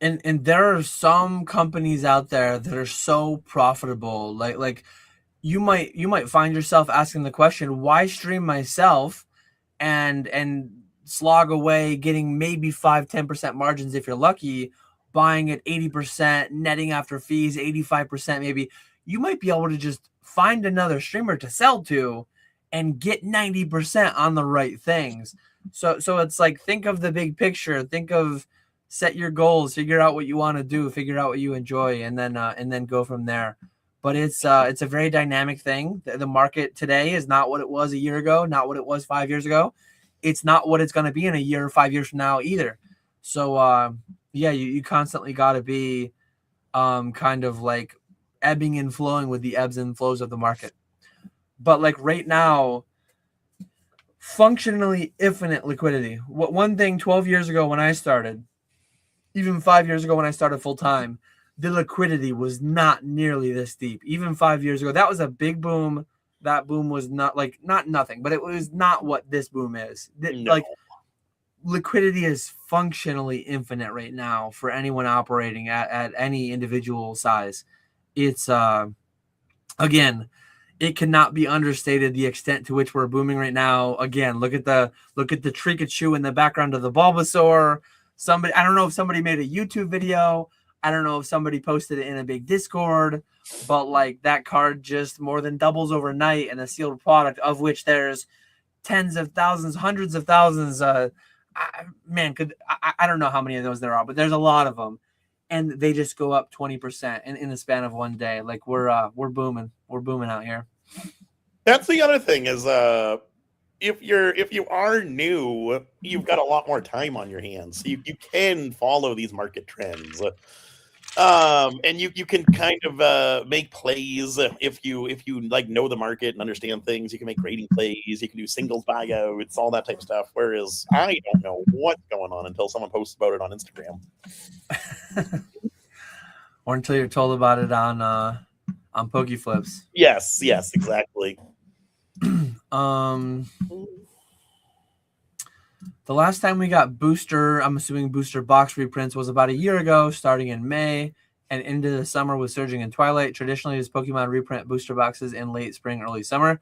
And there are some companies out there that are so profitable. Like you might find yourself asking the question, why stream myself and slog away getting maybe 5-10% margins if you're lucky, buying at 80%, netting after fees 85% maybe. You might be able to just find another streamer to sell to and get 90% on the right things. So it's like, think of the big picture, think of, set your goals, figure out what you want to do, figure out what you enjoy, and then go from there. But it's a very dynamic thing. The market today is not what it was a year ago, not what it was 5 years ago. It's not what it's going to be in a year or 5 years from now either. So yeah, you constantly got to be kind of like ebbing and flowing with the ebbs and flows of the market. But like right now, functionally infinite liquidity. What one thing 12 years ago when I started, even 5 years ago when I started full time, the liquidity was not nearly this deep. Even 5 years ago, that was a big boom. That boom was not nothing, but it was not what this boom is. No. Like, liquidity is functionally infinite right now for anyone operating at any individual size. It's again, it cannot be understated the extent to which we're booming right now. Again, look at the Trikachu in the background of the Bulbasaur. Somebody, I don't know if somebody made a YouTube video. I don't know if somebody posted it in a big Discord, but like that card just more than doubles overnight in a sealed product, of which there's tens of thousands, hundreds of thousands. I don't know how many of those there are, but there's a lot of them, and they just go up 20% in the span of one day. Like we're booming out here. That's the other thing is if you are new, you've got a lot more time on your hands. You can follow these market trends. And you can kind of make plays if you like know the market and understand things. You can make grading plays, you can do singles buyouts, all that type of stuff. Whereas I don't know what's going on until someone posts about it on Instagram. Or until you're told about it on Pokeflipz. Yes, exactly. The last time we got booster, I'm assuming booster box reprints, was about a year ago, starting in May and into the summer with surging in Twilight. Traditionally, as Pokemon reprint booster boxes in late spring, early summer.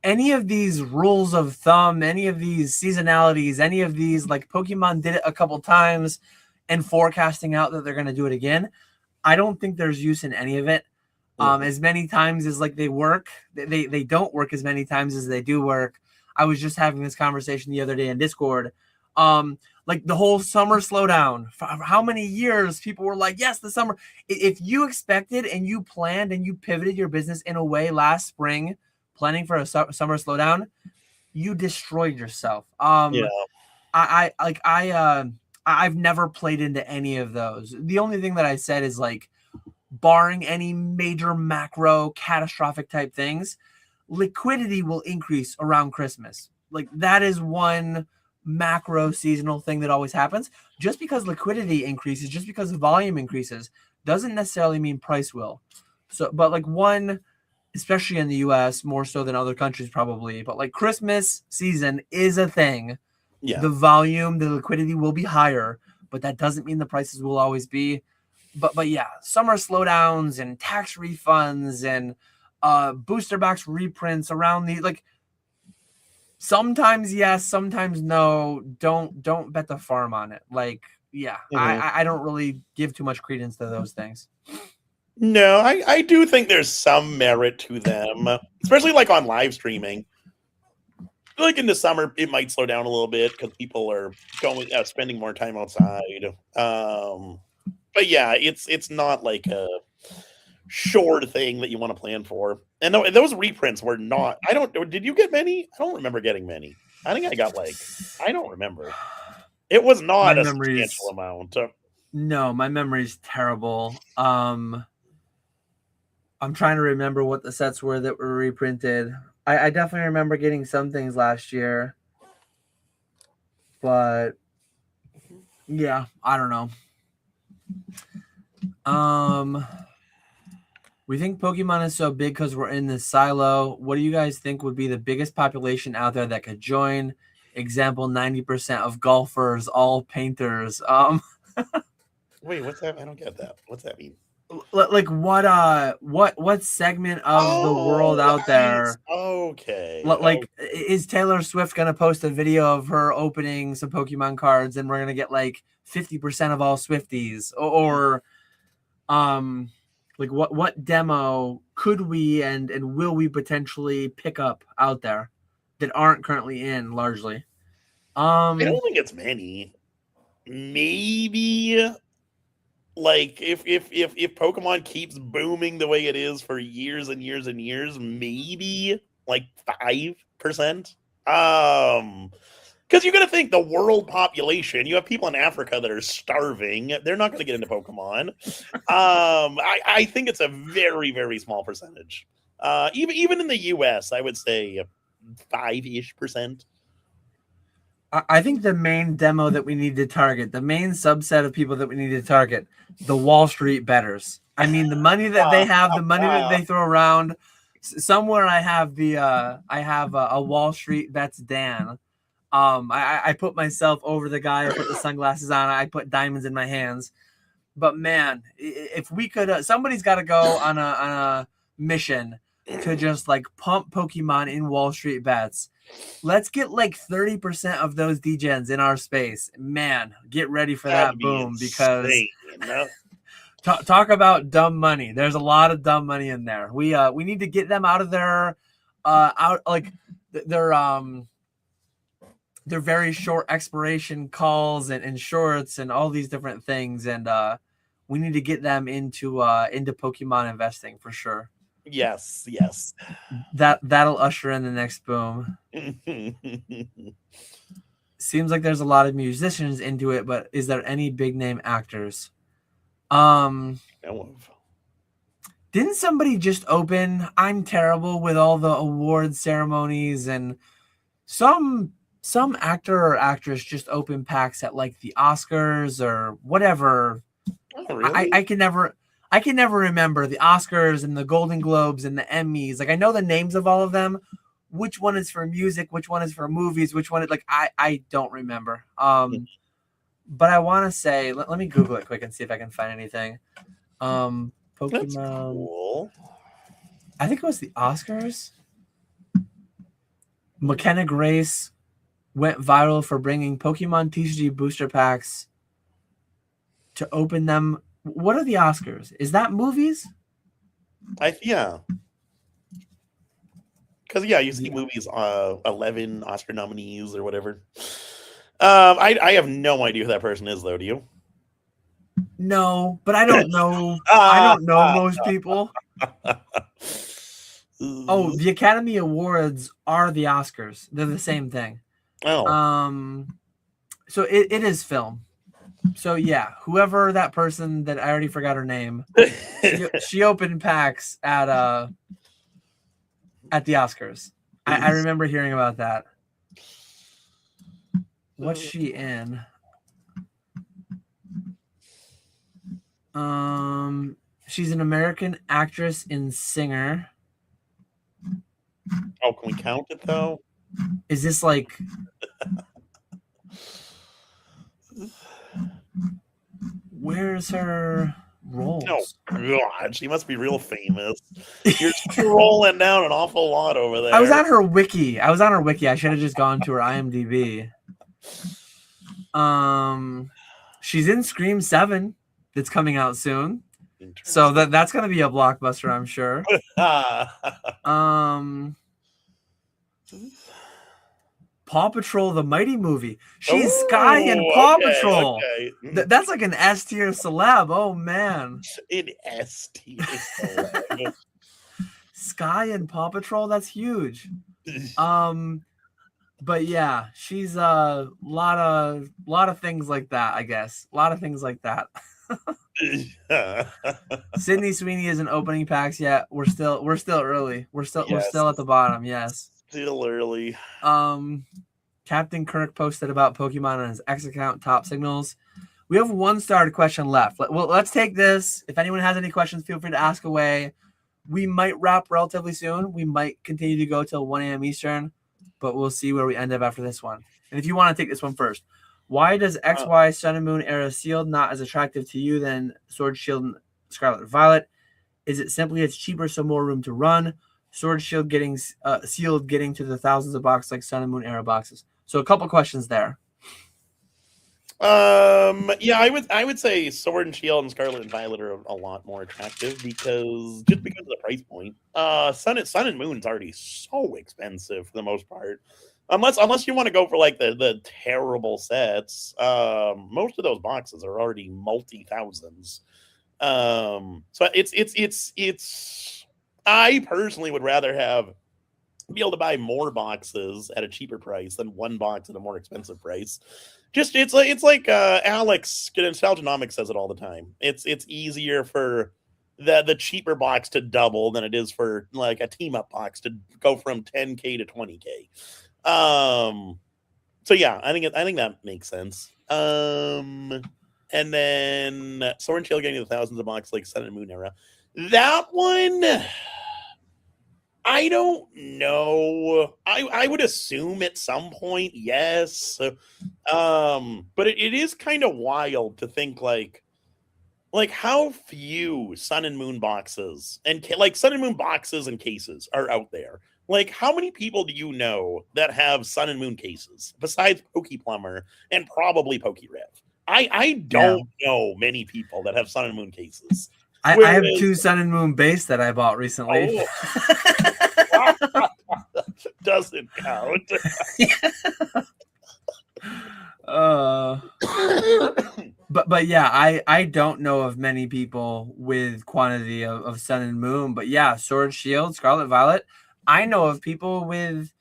Any of these rules of thumb, any of these seasonalities, any of these, like Pokemon did it a couple times and forecasting out that they're going to do it again, I don't think there's use in any of it. As many times as like they work, they don't work as many times as they do work. I was just having this conversation the other day in Discord. Like the whole summer slowdown, for how many years people were like, yes, the summer. If you expected and you planned and you pivoted your business in a way last spring, planning for a summer slowdown, you destroyed yourself. I've never played into any of those. The only thing that I said is like, barring any major macro catastrophic type things, liquidity will increase around Christmas. Like that is one macro seasonal thing that always happens. Just because liquidity increases, just because the volume increases, doesn't necessarily mean price will. So, but like one, especially in the US, more so than other countries probably, but like Christmas season is a thing. Yeah. The volume, the liquidity will be higher, but that doesn't mean the prices will always be. But yeah, summer slowdowns and tax refunds and booster box reprints around the, like, sometimes yes, sometimes no. Don't bet the farm on it. Like, yeah, I don't really give too much credence to those things. No, I do think there's some merit to them, especially like on live streaming. Like in the summer, it might slow down a little bit because people are spending more time outside. But yeah, it's not like a sure thing that you want to plan for. And those reprints were not. I don't. Did you get many? I don't remember getting many. I think I got like. I don't remember. It was not a substantial amount. No, my memory's terrible. I'm trying to remember what the sets were that were reprinted. I definitely remember getting some things last year, but yeah, I don't know. We think Pokemon is so big because we're in this silo. What do you guys think would be the biggest population out there that could join? Example, 90% of golfers, all painters. Wait, what's that? I don't get that. What's that mean? Like what segment of the world out there? Okay. Like, is Taylor Swift gonna post a video of her opening some Pokemon cards, and we're gonna get like 50% of all Swifties, or like what demo could we and will we potentially pick up out there that aren't currently in largely? I don't think it's many. Maybe like if Pokemon keeps booming the way it is for years and years and years, maybe like 5%. Because you're gonna think the world population, you have people in Africa that are starving, they're not gonna get into Pokemon. I think it's a very, very small percentage. Even in the US, I would say 5-ish%. I think the main demo that we need to target, the main subset of people that we need to target, the Wall Street bettors. I mean, the money that they have, the money that they throw around. Somewhere I have a Wall Street bets Dan. I put myself over the guy. I put the sunglasses on. I put diamonds in my hands. But man, if we could, somebody's got to go on a mission to just like pump Pokemon in Wall Street bets. Let's get like 30% of those degens in our space. Man, get ready for that boom, because talk about dumb money. There's a lot of dumb money in there. We need to get them out of their their very short expiration calls and shorts and all these different things, and we need to get them into Pokemon investing for sure. Yes. That'll usher in the next boom. Seems like there's a lot of musicians into it, but is there any big name actors? Didn't somebody just open? I'm terrible with all the award ceremonies, and some actor or actress just open packs at like the Oscars or whatever. Oh, really? I can never remember the Oscars and the Golden Globes and the Emmys. Like, I know the names of all of them. Which one is for music? Which one is for movies? Which one is like I don't remember. But I want to say, let me Google it quick and see if I can find anything. Pokemon. That's cool. I think it was the Oscars. McKenna Grace went viral for bringing Pokemon TCG booster packs to open them. What are the Oscars? Is that movies? Yeah. Because you see movies, 11 Oscar nominees or whatever. I have no idea who that person is, though. Do you? No, but I don't know. I don't know most people. Oh, the Academy Awards are the Oscars. They're the same thing. Oh. So it is film. So yeah, whoever that person that I already forgot her name, she opened packs at the Oscars. I remember hearing about that. What's she in? She's an American actress and singer. Oh, can we count it though? Is this like? Where's her roles? Oh God, she must be real famous. You're scrolling down an awful lot over there. I was on her wiki. I should have just gone to her IMDb. She's in Scream 7 that's coming out soon. So that's gonna be a blockbuster, I'm sure. Paw Patrol, the Mighty movie. She's Sky in Paw Patrol. Okay. That's like an S tier celeb. Oh man. An S tier celeb. Sky in Paw Patrol, that's huge. But yeah, she's a lot of things like that, I guess. A lot of things like that. Sydney Sweeney isn't opening packs yet. We're still early. We're still at the bottom. Yes. Still early. Captain Kirk posted about Pokemon on his X account, Top Signals. We have one starred question left. Let's take this. If anyone has any questions, feel free to ask away. We might wrap relatively soon. We might continue to go till 1 a.m. Eastern, but we'll see where we end up after this one. And if you want to take this one first, why does XY Sun and Moon era Sealed not as attractive to you than Sword Shield and Scarlet and Violet? Is it simply it's cheaper, so more room to run? Sword Shield getting Sealed getting to the thousands of boxes like Sun and Moon era boxes. So a couple questions there. Yeah, I would say Sword and Shield and Scarlet and Violet are a lot more attractive because of the price point. Sun and Moon's already so expensive for the most part. Unless you want to go for like the terrible sets, most of those boxes are already multi-thousands. So it's I personally would rather be able to buy more boxes at a cheaper price than one box at a more expensive price. It's like Alex Nostalgianomics says it all the time. It's easier for the cheaper box to double than it is for like a team up box to go from 10K to 20K. So yeah, I think that makes sense. And then Sword and Shield getting the thousands of boxes like Sun and Moon era. That one, I don't know. I would assume at some point, yes. But it is kind of wild to think like how few Sun and Moon boxes and Sun and Moon boxes and cases are out there. Like, how many people do you know that have Sun and Moon cases besides Pokeplumber and probably Pokerev? I don't know many people that have Sun and Moon cases. I have 2 Sun and Moon base that I bought recently. Doesn't count. But yeah, I don't know of many people with quantity of Sun and Moon. But yeah, Sword, Shield, Scarlet, Violet. I know of people with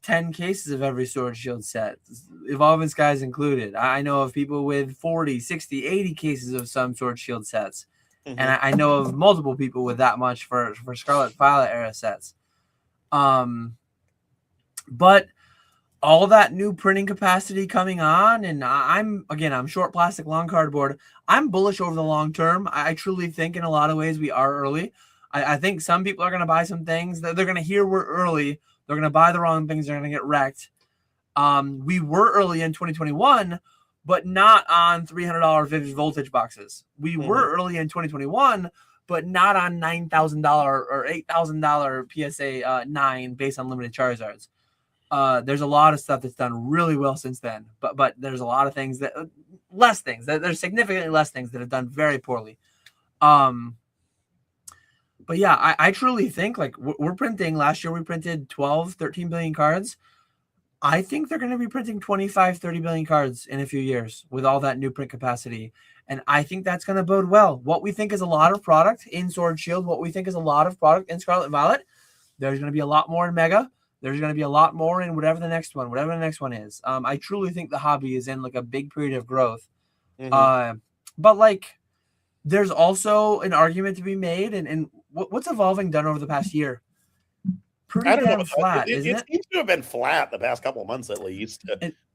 10 cases of every Sword Shield set, Evolving Skies included. I know of people with 40, 60, 80 cases of some Sword Shield sets. Mm-hmm. And I know of multiple people with that much for Scarlet Violet era sets. But all that new printing capacity coming on, and I'm short plastic, long cardboard. I'm bullish over the long term. I truly think in a lot of ways we are early. I think some people are going to buy some things that they're going to hear we're early. They're going to buy the wrong things. They're going to get wrecked. We were early in 2021, but not on $300 Vivid Voltage boxes. We were early in 2021, but not on $9,000 or $8,000 PSA 9 based on limited Charizards. There's a lot of stuff that's done really well since then, but there's a lot of things there's significantly less things that have done very poorly. But yeah, I truly think like we're printing. Last year we printed 12, 13 billion cards. I think they're going to be printing 25, 30 billion cards in a few years with all that new print capacity. And I think that's going to bode well. What we think is a lot of product in Sword Shield, what we think is a lot of product in Scarlet Violet, there's going to be a lot more in Mega. There's going to be a lot more in whatever the next one is. I truly think the hobby is in like a big period of growth. But like, there's also an argument to be made. And what's Evolving done over the past year? Pretty damn flat, isn't it? It seems to have been flat the past couple of months at least.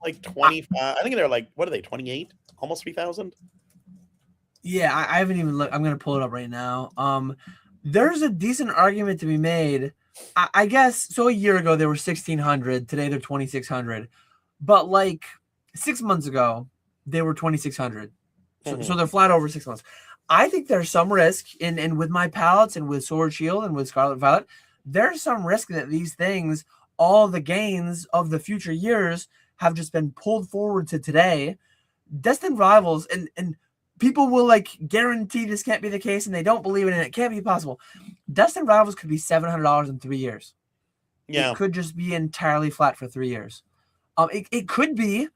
Like 25. I think they're like, what are they, 28? Almost 3,000? Yeah, I haven't even looked. I'm going to pull it up right now. There's a decent argument to be made. I guess, so a year ago they were 1,600. Today they're 2,600. But like 6 months ago, they were 2,600. So they're flat over 6 months. I think there's some risk, and with my palettes and with Sword Shield and with Scarlet Violet, there's some risk that these things, all the gains of the future years, have just been pulled forward to today. Destined Rivals, and people will like guarantee this can't be the case, and they don't believe it, and it can't be possible. Destined Rivals could be $700 in 3 years. Yeah, it could just be entirely flat for 3 years. It could be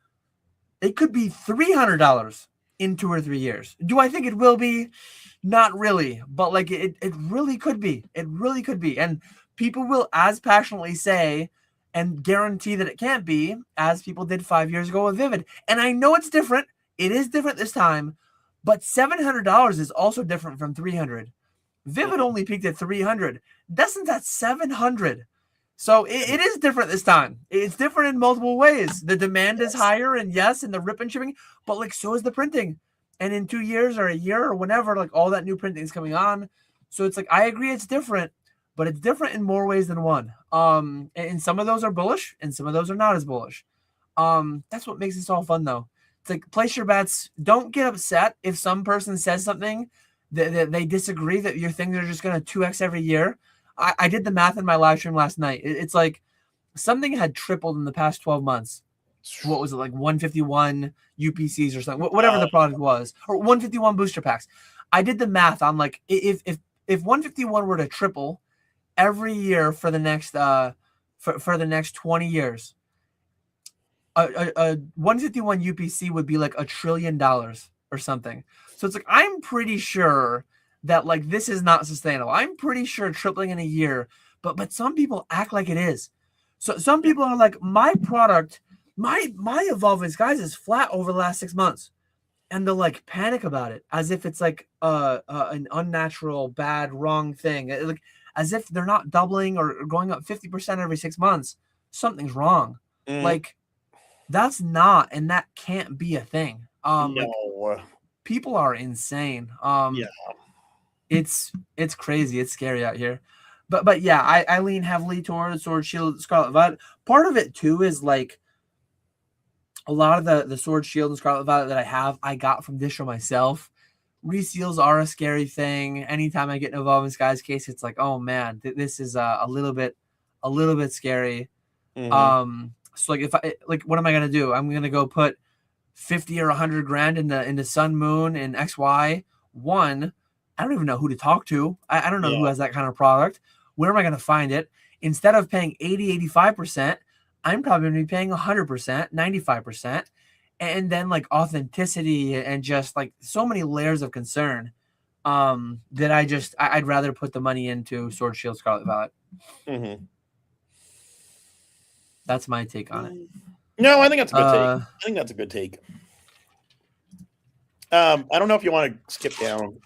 $300 in 2 or 3 years. Do I think it will be? Not really, but like it really could be. It really could be, and people will as passionately say and guarantee that it can't be as people did 5 years ago with Vivid. And I know it's different. It is different this time, but $700 is also different from $300. Vivid only peaked at $300. Destin's at $700. So it is different this time. It's different in multiple ways. The demand is higher, and and the rip and shipping, but like so is the printing. And in 2 years or a year or whenever, like all that new printing is coming on, So it's like, I agree it's different, but it's different in more ways than one. And some of those are bullish and some of those are not as bullish. That's what makes this all fun though. It's like, place your bets. Don't get upset if some person says something that they disagree, that your things are just going to 2x every year. I did the math in my live stream last night. It's like something had tripled in the past 12 months. What was it, like 151 UPCs or something, whatever the product was, or 151 booster packs. I did the math on like, if 151 were to triple every year for the next for the next 20 years, a 151 UPC would be like $1 trillion or something. So it's like, I'm pretty sure that like this is not sustainable. I'm pretty sure tripling in a year, but some people act like it is. So some people are like, my product, my Evolving Skies is flat over the last 6 months, and they'll like panic about it as if it's like an unnatural, bad, wrong thing. Like as if they're not doubling or going up 50% every 6 months. Something's wrong. Like that's not, and that can't be a thing. No. Like, people are insane. Yeah. It's crazy. It's scary out here. But yeah, I lean heavily towards Sword Shield Scarlet Violet. Part of it too is like a lot of the Sword Shield and Scarlet Violet that I have, I got from distro myself. Reseals are a scary thing. Anytime I get an Evolving Skies case, it's like, oh man, this is a little bit scary. So like, if I like, what am I gonna do? I'm gonna go put 50 or 100 grand in the Sun, Moon, and XY. One, I don't even know who to talk to. I don't know who has that kind of product. Where am I gonna find it? Instead of paying 80-85%, I'm probably gonna be paying 100%, 95%, and then like authenticity and just like so many layers of concern. That I'd rather put the money into Sword Shield Scarlet Violet. That's my take on it. No, I think that's a good take. I think that's a good take. I don't know if you want to skip down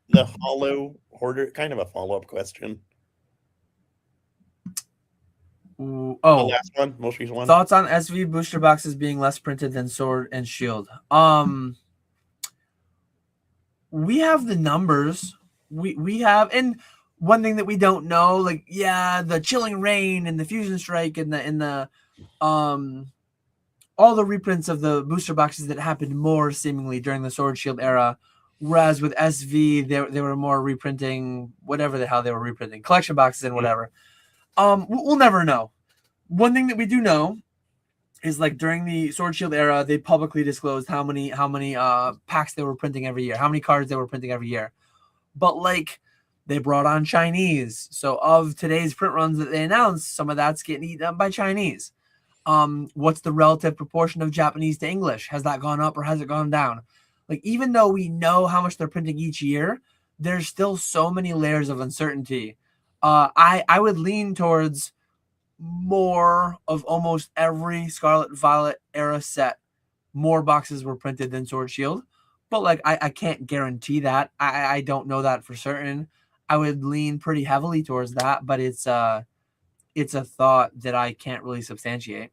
the Hollow Hoarder, kind of a follow-up question. The last one, most recent one. Thoughts on SV booster boxes being less printed than Sword and Shield? We have the numbers. We have, and one thing that we don't know, like, the Chilling Rain and the Fusion Strike and the all the reprints of the booster boxes that happened more seemingly during the Sword Shield era, whereas with SV they were more reprinting whatever the hell they were reprinting, collection boxes and whatever. We'll never know. One thing that we do know is like during the Sword Shield era, they publicly disclosed how many packs they were printing every year, how many cards they were printing every year. But like, they brought on Chinese. So of today's print runs that they announced, some of that's getting eaten up by Chinese. What's the relative proportion of Japanese to English? Has that gone up or has it gone down? Like, even though we know how much they're printing each year, there's still so many layers of uncertainty. I would lean towards more of almost every Scarlet Violet era set. More boxes were printed than Sword Shield. But like, I can't guarantee that. I don't know that for certain. I would lean pretty heavily towards that, but it's a thought that I can't really substantiate.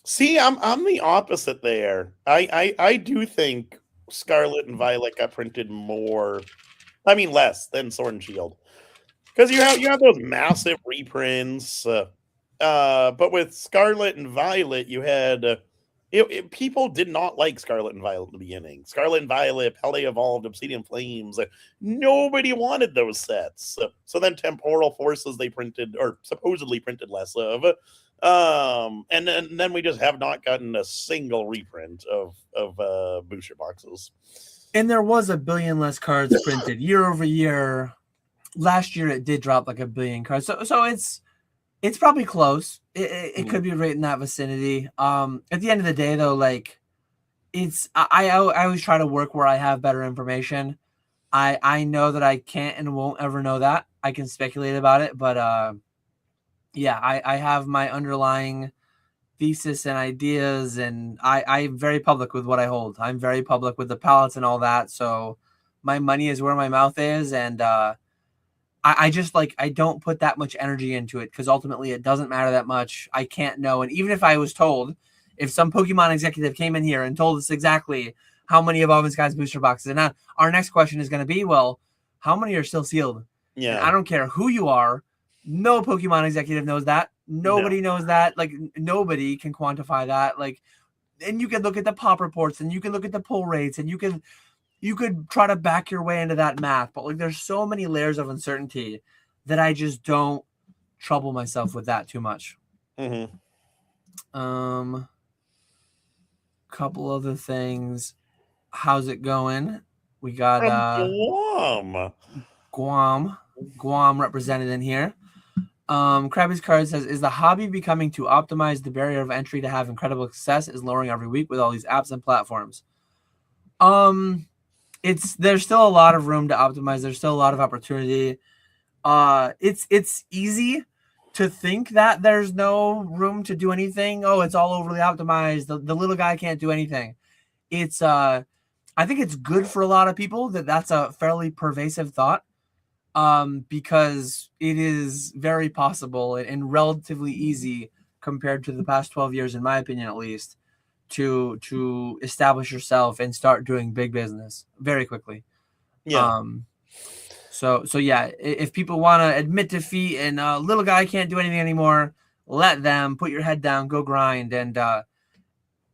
See, I'm the opposite there. I do think Scarlet and Violet got printed more, less than Sword and Shield, because you have those massive reprints. But with Scarlet and Violet, you had people did not like Scarlet and Violet in the beginning. Scarlet and Violet, how they evolved, Obsidian Flames. Nobody wanted those sets. So then Temporal Forces they printed, or supposedly printed less of. And then we just have not gotten a single reprint of booster boxes. And there was 1 billion less cards printed year over year. Last year it did drop like 1 billion cards. So it's probably close. It could be right in that vicinity. At the end of the day, though, like, I always try to work where I have better information. I know that I can't and won't ever know that. I can speculate about it, but I have my underlying thesis and ideas, and I'm very public with what I hold. I'm very public with the palettes and all that. So my money is where my mouth is, and I just like, I don't put that much energy into it because ultimately it doesn't matter that much. I can't know. And even if I was told, if some Pokemon executive came in here and told us exactly how many Evolving Skies booster boxes, and now our next question is going to be, well, how many are still sealed? Yeah. And I don't care who you are. No Pokemon executive knows that. Nobody knows that. Like, nobody can quantify that. Like, and you can look at the pop reports, and you can look at the pull rates, and you could try to back your way into that math. But like, there's so many layers of uncertainty that I just don't trouble myself with that too much. Couple other things. How's it going? We got Guam represented in here. Krabby's Card says, is the hobby becoming too optimized? The barrier of entry to have incredible success is lowering every week with all these apps and platforms. There's still a lot of room to optimize. There's still a lot of opportunity. It's easy to think that there's no room to do anything. Oh, it's all overly optimized. The little guy can't do anything. It's I think it's good for a lot of people that's a fairly pervasive thought, because it is very possible and relatively easy compared to the past 12 years, in my opinion, at least, to establish yourself and start doing big business very quickly. Yeah. So yeah, if people want to admit defeat and little guy can't do anything anymore, let them. Put your head down, go grind, and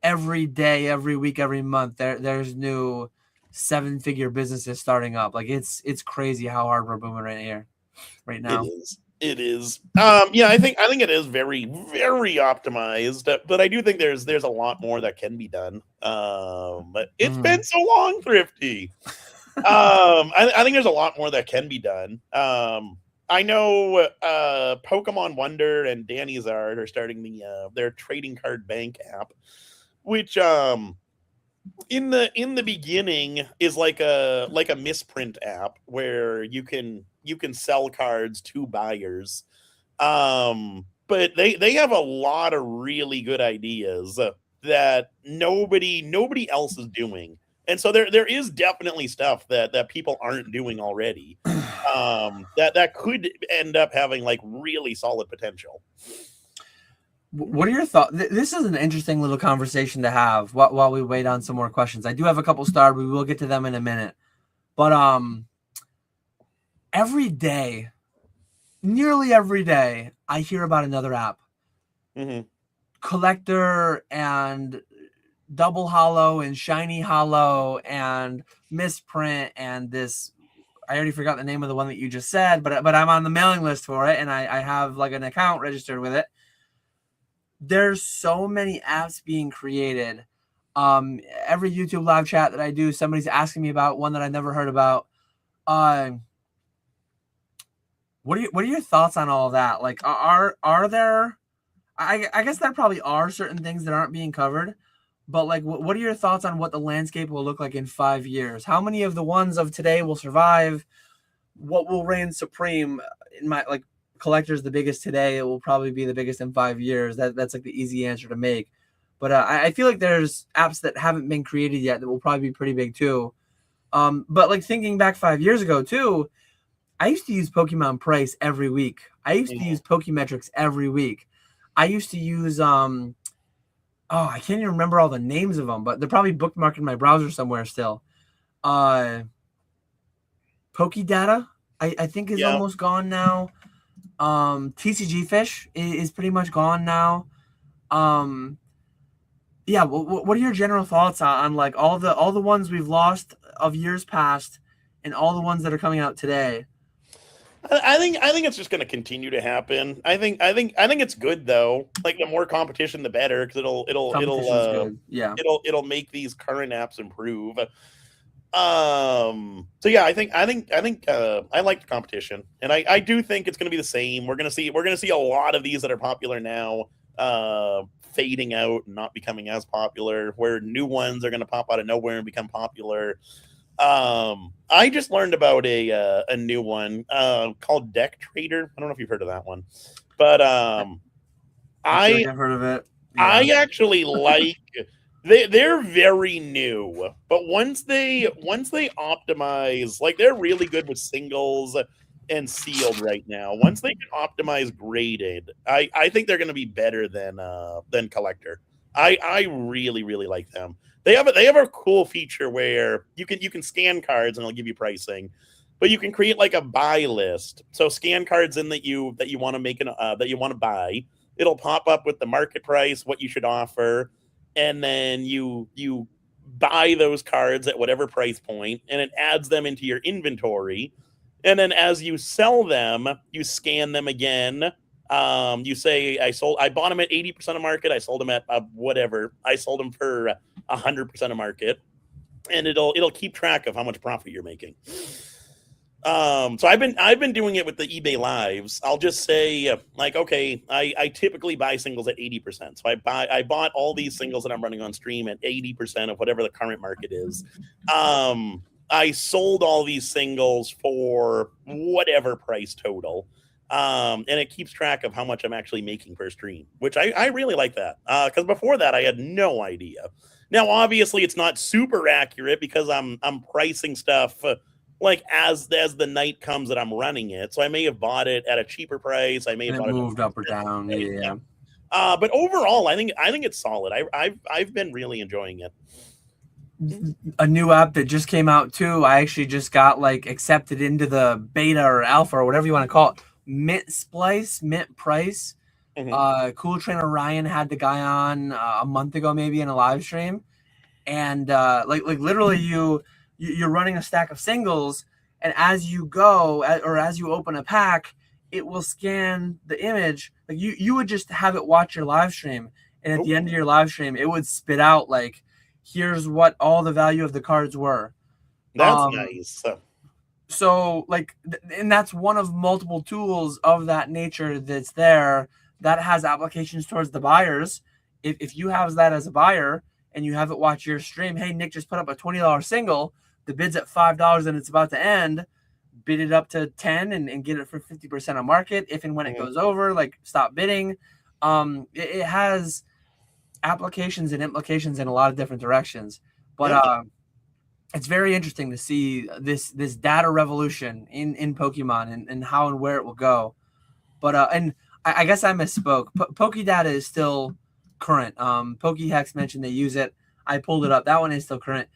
every day, every week, every month, there's new 7-figure businesses starting up. Like, it's crazy how hard we're booming right now. It is. Yeah, I think it is very, very optimized, but I do think there's a lot more that can be done. But it's been so long, Thrifty. I think there's a lot more that can be done. I know Pokemon Wonder and Danny's Art are starting their trading card bank app, which in the beginning is like a misprint app where you can sell cards to buyers. But they have a lot of really good ideas that nobody else is doing. And so there is definitely stuff that people aren't doing already, that could end up having like really solid potential. What are your thoughts? This is an interesting little conversation to have while we wait on some more questions. I do have a couple starred. We will get to them in a minute. But every day, nearly every day, I hear about another app. Collector and double hollow and shiny hollow and misprint and this. I already forgot the name of the one that you just said, but I'm on the mailing list for it, and I have like an account registered with it. There's so many apps being created. Every YouTube live chat that I do, somebody's asking me about one that I never heard about. What are your thoughts on all of that? Like, are there? I guess there probably are certain things that aren't being covered, but like, what are your thoughts on what the landscape will look like in 5 years? How many of the ones of today will survive? What will reign supreme? In my collector's the biggest today, it will probably be the biggest in 5 years. That's like the easy answer to make. But I feel like there's apps that haven't been created yet that will probably be pretty big too. But like thinking back 5 years ago too, I used to use Pokemon Price every week. I used to use Pokemetrics every week. I used to use I can't even remember all the names of them, but they're probably bookmarked in my browser somewhere still. Pokedata, I think is almost gone now. TCG Fish is pretty much gone now. Yeah, what are your general thoughts on like all the ones we've lost of years past and all the ones that are coming out today? I think it's just going to continue to happen. I think it's good though. Like the more competition, the better, because it'll make these current apps improve. So yeah, I think I like the competition, and I do think it's going to be the same. We're going to see a lot of these that are popular now fading out and not becoming as popular, where new ones are going to pop out of nowhere and become popular. I just learned about a new one called Deck Trader. I don't know if you've heard of that one, but I've heard of it. Yeah. I actually like. They're very new, but once they optimize, like they're really good with singles and sealed right now. Once they can optimize graded, I think they're going to be better than collector. I really like them. They have a cool feature where you can scan cards and it'll give you pricing. but you can create like a buy list. So scan cards in that you want to make that you want to buy. It'll pop up with the market price, what you should offer, and then you buy those cards at whatever price point, and it adds them into your inventory. And then as you sell them, you scan them again. You say I bought them at 80% of market. I sold them at whatever. I sold them for 100% of market, and it'll keep track of how much profit you're making. So I've been doing it with the eBay lives. I'll just say like, okay, I typically buy singles at 80%. So I bought all these singles that I'm running on stream at 80% of whatever the current market is. I sold all these singles for whatever price total. And it keeps track of how much I'm actually making per stream, which I really like that. Because before that I had no idea. Now obviously it's not super accurate because I'm pricing stuff like as the night comes that I'm running it. So I may have bought it at a cheaper price. I may have bought moved up or down. Yeah. But overall, I think it's solid. I've been really enjoying it. A new app that just came out too. I actually just got like accepted into the beta or alpha or whatever you want to call it. Mint Price. Cool Trainer Ryan had the guy on a month ago, maybe in a live stream, and like literally you're running a stack of singles, and as you go or as you open a pack, it will scan the image. Like you would just have it watch your live stream, and at the end of your live stream, it would spit out like, here's what all the value of the cards were. That's nice. So like, and that's one of multiple tools of that nature that's there that has applications towards the buyers. If you have that as a buyer and you have it watch your stream, hey, Nick just put up a $20 single, the bid's at $5 and it's about to end, bid it up to 10 and get it for 50% of market. If and when it goes over, like stop bidding. It has applications and implications in a lot of different directions, but it's very interesting to see this data revolution in Pokemon and how and where it will go. But and I guess I misspoke. Pokedata is still current. Pokehex mentioned they use it. I pulled it up. That one is still current.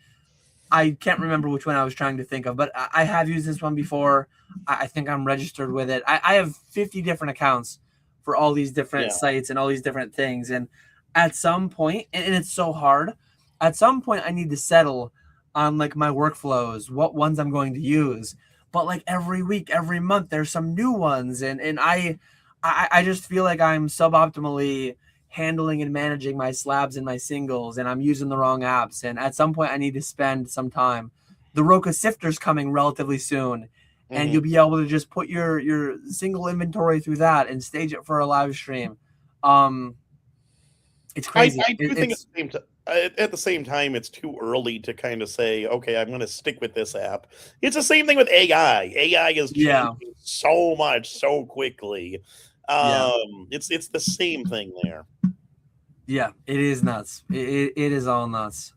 I can't remember which one I was trying to think of, but I have used this one before. I think I'm registered with it. I have 50 different accounts for all these different sites and all these different things. And at some point, and it's so hard, at some point I need to settle on like my workflows, what ones I'm going to use. But like every week, every month, there's some new ones. And I just feel like I'm suboptimally handling and managing my slabs and my singles, and I'm using the wrong apps. And at some point I need to spend some time. The Roka Sifter's coming relatively soon, and you'll be able to just put your single inventory through that and stage it for a live stream. It's crazy. I do think at the same time, it's too early to kind of say, okay, I'm going to stick with this app. It's the same thing with AI. AI is changing so much so quickly. It's the same thing there. Yeah, it is nuts. It is all nuts.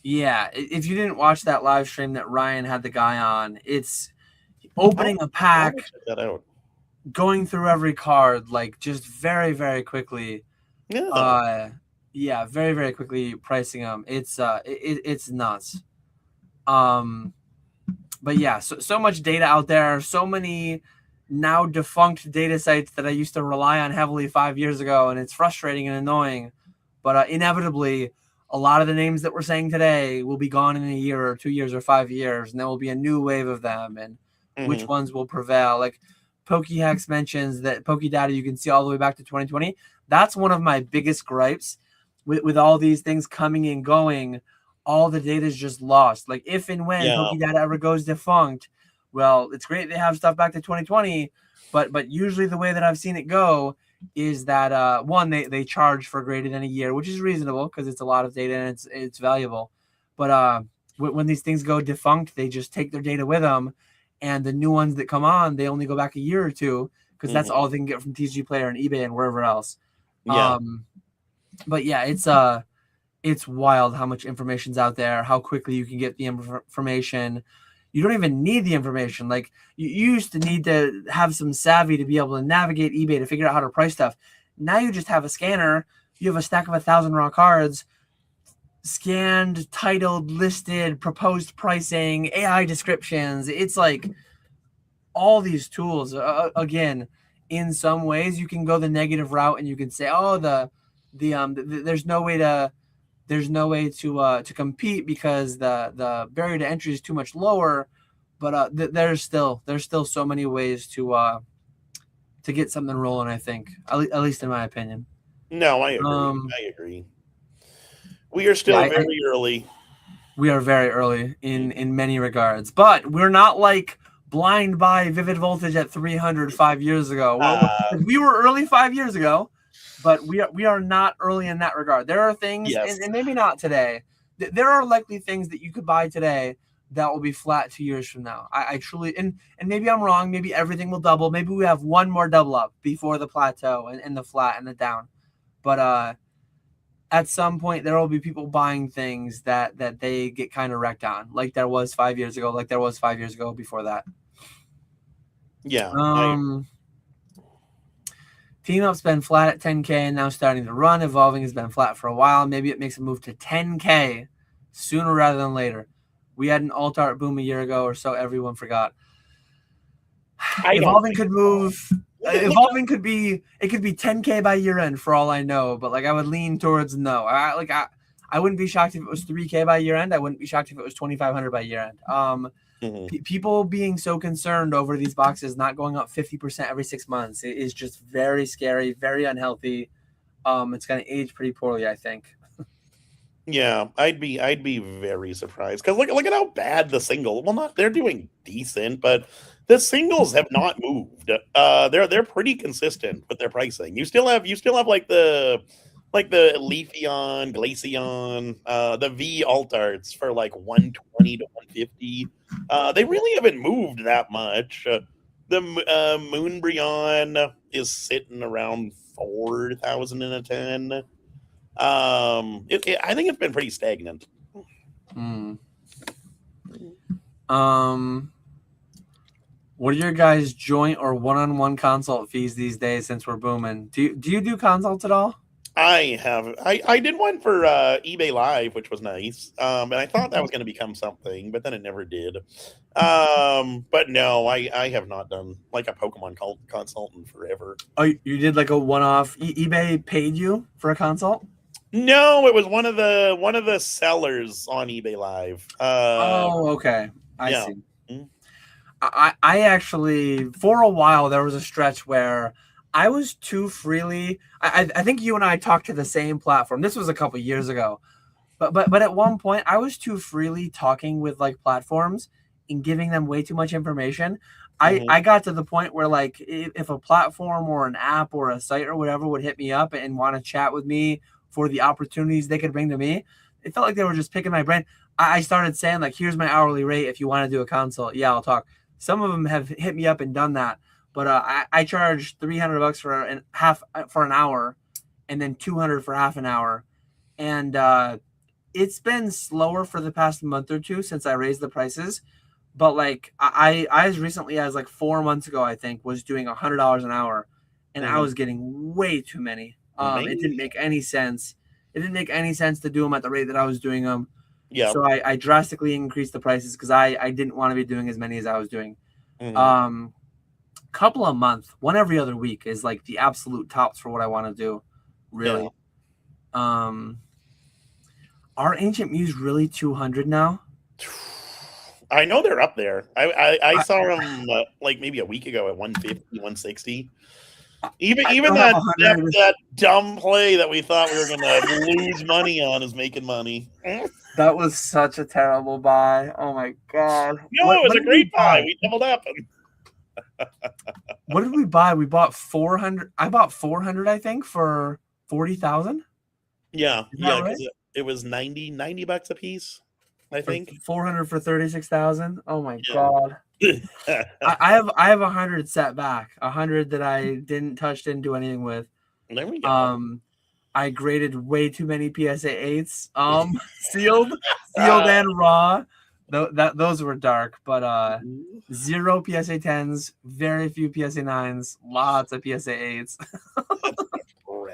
Yeah, if you didn't watch that live stream that Ryan had the guy on, it's opening a pack, check that out. Going through every card, like just very, very quickly. Yeah, very, very quickly pricing them. It's nuts. But yeah, so much data out there, so many now defunct data sites that I used to rely on heavily 5 years ago, and it's frustrating and annoying. But inevitably, a lot of the names that we're saying today will be gone in a year or 2 years or 5 years, and there will be a new wave of them, and which ones will prevail. Like Pokehex mentions that Pokedata you can see all the way back to 2020. That's one of my biggest gripes with all these things coming and going. All the data is just lost. Like if and when Pokedata ever goes defunct, well, it's great they have stuff back to 2020, but usually the way that I've seen it go is that one, they charge for greater than a year, which is reasonable because it's a lot of data and it's valuable. But when these things go defunct, they just take their data with them, and the new ones that come on, they only go back a year or two because that's all they can get from TCG Player and eBay and wherever else. But yeah, it's wild how much information's out there, how quickly you can get the information. You don't even need the information. Like you used to need to have some savvy to be able to navigate eBay to figure out how to price stuff. Now you just have a scanner. You have a stack of 1,000 raw cards. scanned, titled, listed, proposed pricing, AI descriptions. It's like all these tools. Again, in some ways, you can go the negative route and you can say, oh, there's no way to compete because the barrier to entry is too much lower. But there's still so many ways to get something rolling. I think, at least in my opinion. No, I agree. We are still very early. We are very early in many regards, but we're not like blind by Vivid Voltage at 300 5 years ago. We were early 5 years ago, but we are not early in that regard. There are things, yes. and maybe not today. There are likely things that you could buy today that will be flat 2 years from now. I truly, and maybe I'm wrong. Maybe everything will double. Maybe we have one more double up before the plateau and the flat and the down. But at some point there will be people buying things that they get kind of wrecked on, like there was 5 years ago, like there was 5 years ago before that. Yeah. Team Up's been flat at 10K and now starting to run. Evolving has been flat for a while. Maybe it makes a move to 10K sooner rather than later. We had an alt art boom a year ago or so. Everyone forgot. Evolving could move. Evolving could be 10K by year end for all I know, but like I would lean towards no. I wouldn't be shocked if it was 3K by year end. I wouldn't be shocked if it was 2,500 by year end. People being so concerned over these boxes not going up 50% every 6 months is just very scary, very unhealthy. It's going to age pretty poorly, I think. Yeah, I'd be very surprised because look at how bad the single. Well, they're doing decent, but the singles have not moved. They're pretty consistent with their pricing. You still have like the Leafeon, Glaceon, the V alt arts for like 120 to 150. They really haven't moved that much. The Moonbryon is sitting around 4,000 in a 10. I think it's been pretty stagnant. What are your guys' joint or one-on-one consult fees these days since we're booming? Do you do consults at all? I have. I did one for eBay Live, which was nice. And I thought that was going to become something, but then it never did. But no, I have not done like a Pokemon consultant forever. Oh, you did like a one-off? eBay paid you for a consult? No, it was one of the sellers on eBay Live. Oh, okay. I see. I actually, for a while, there was a stretch where I was too freely. I think you and I talked to the same platform. This was a couple years ago, but at one point I was too freely talking with like platforms and giving them way too much information. I got to the point where like if a platform or an app or a site or whatever would hit me up and want to chat with me for the opportunities they could bring to me, it felt like they were just picking my brain. I started saying like, here's my hourly rate if you want to do a consult. Yeah, I'll talk. Some of them have hit me up and done that. But I charge $300 for an hour, and then $200 for half an hour, and it's been slower for the past month or two since I raised the prices. But like I as recently as like 4 months ago, I think was doing $100 an hour, and I was getting way too many. It didn't make any sense. It didn't make any sense to do them at the rate that I was doing them. Yeah. So I drastically increased the prices because I didn't want to be doing as many as I was doing. Couple a month, one every other week is like the absolute tops for what I want to do, really. Yeah. Are Ancient Muse really 200 now? I know they're up there. I saw them like maybe a week ago at 150, 160. Even that dumb play that we thought we were gonna lose money on is making money. That was such a terrible buy. Oh my god! No, it was a great buy. We doubled up. What did we buy? We bought 400. I bought 400, I think, for 40,000. Yeah, yeah, because it was $90 a piece. I think 400 for 36,000. Oh my god! I have 100 set back. 100 that I didn't do anything with. There we go. I graded way too many PSA 8s. Sealed and raw. Those were dark, but 0 PSA 10s, very few PSA 9s, lots of PSA 8s.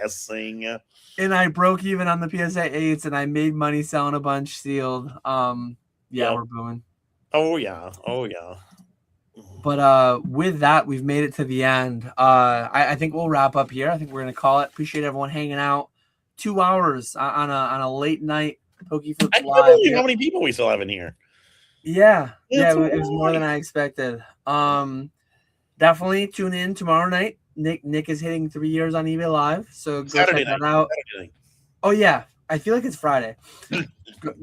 depressing. And I broke even on the PSA 8s, and I made money selling a bunch sealed. Yeah, we're booming. Oh yeah, oh yeah. But with that, we've made it to the end. I think we'll wrap up here. I think we're gonna call it. Appreciate everyone hanging out. 2 hours on a late night Pokeflipz I can't live. believe how many people we still have in here. Yeah, it was more than I expected. Definitely tune in tomorrow night. Nick is hitting 3 years on eBay Live, so go check that out. Oh yeah, I feel like it's Friday.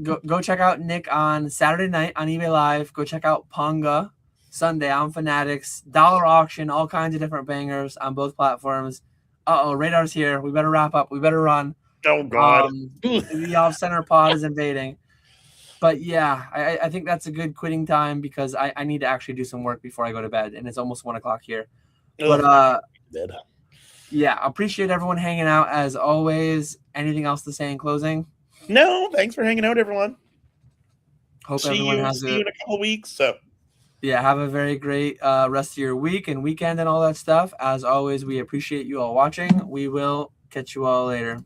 go check out Nick on Saturday night on eBay Live. Go check out Ponga Sunday on Fanatics, Dollar Auction, all kinds of different bangers on both platforms. Radar's here. We better wrap up. We better run. Oh God, the off-center pod is invading. But yeah, I think that's a good quitting time because I need to actually do some work before I go to bed, and it's almost 1 o'clock here. But yeah, appreciate everyone hanging out as always. Anything else to say in closing? No, thanks for hanging out, everyone. Hope see everyone you, has see you in a couple weeks. So yeah, have a very great rest of your week and weekend and all that stuff. As always, we appreciate you all watching. We will catch you all later.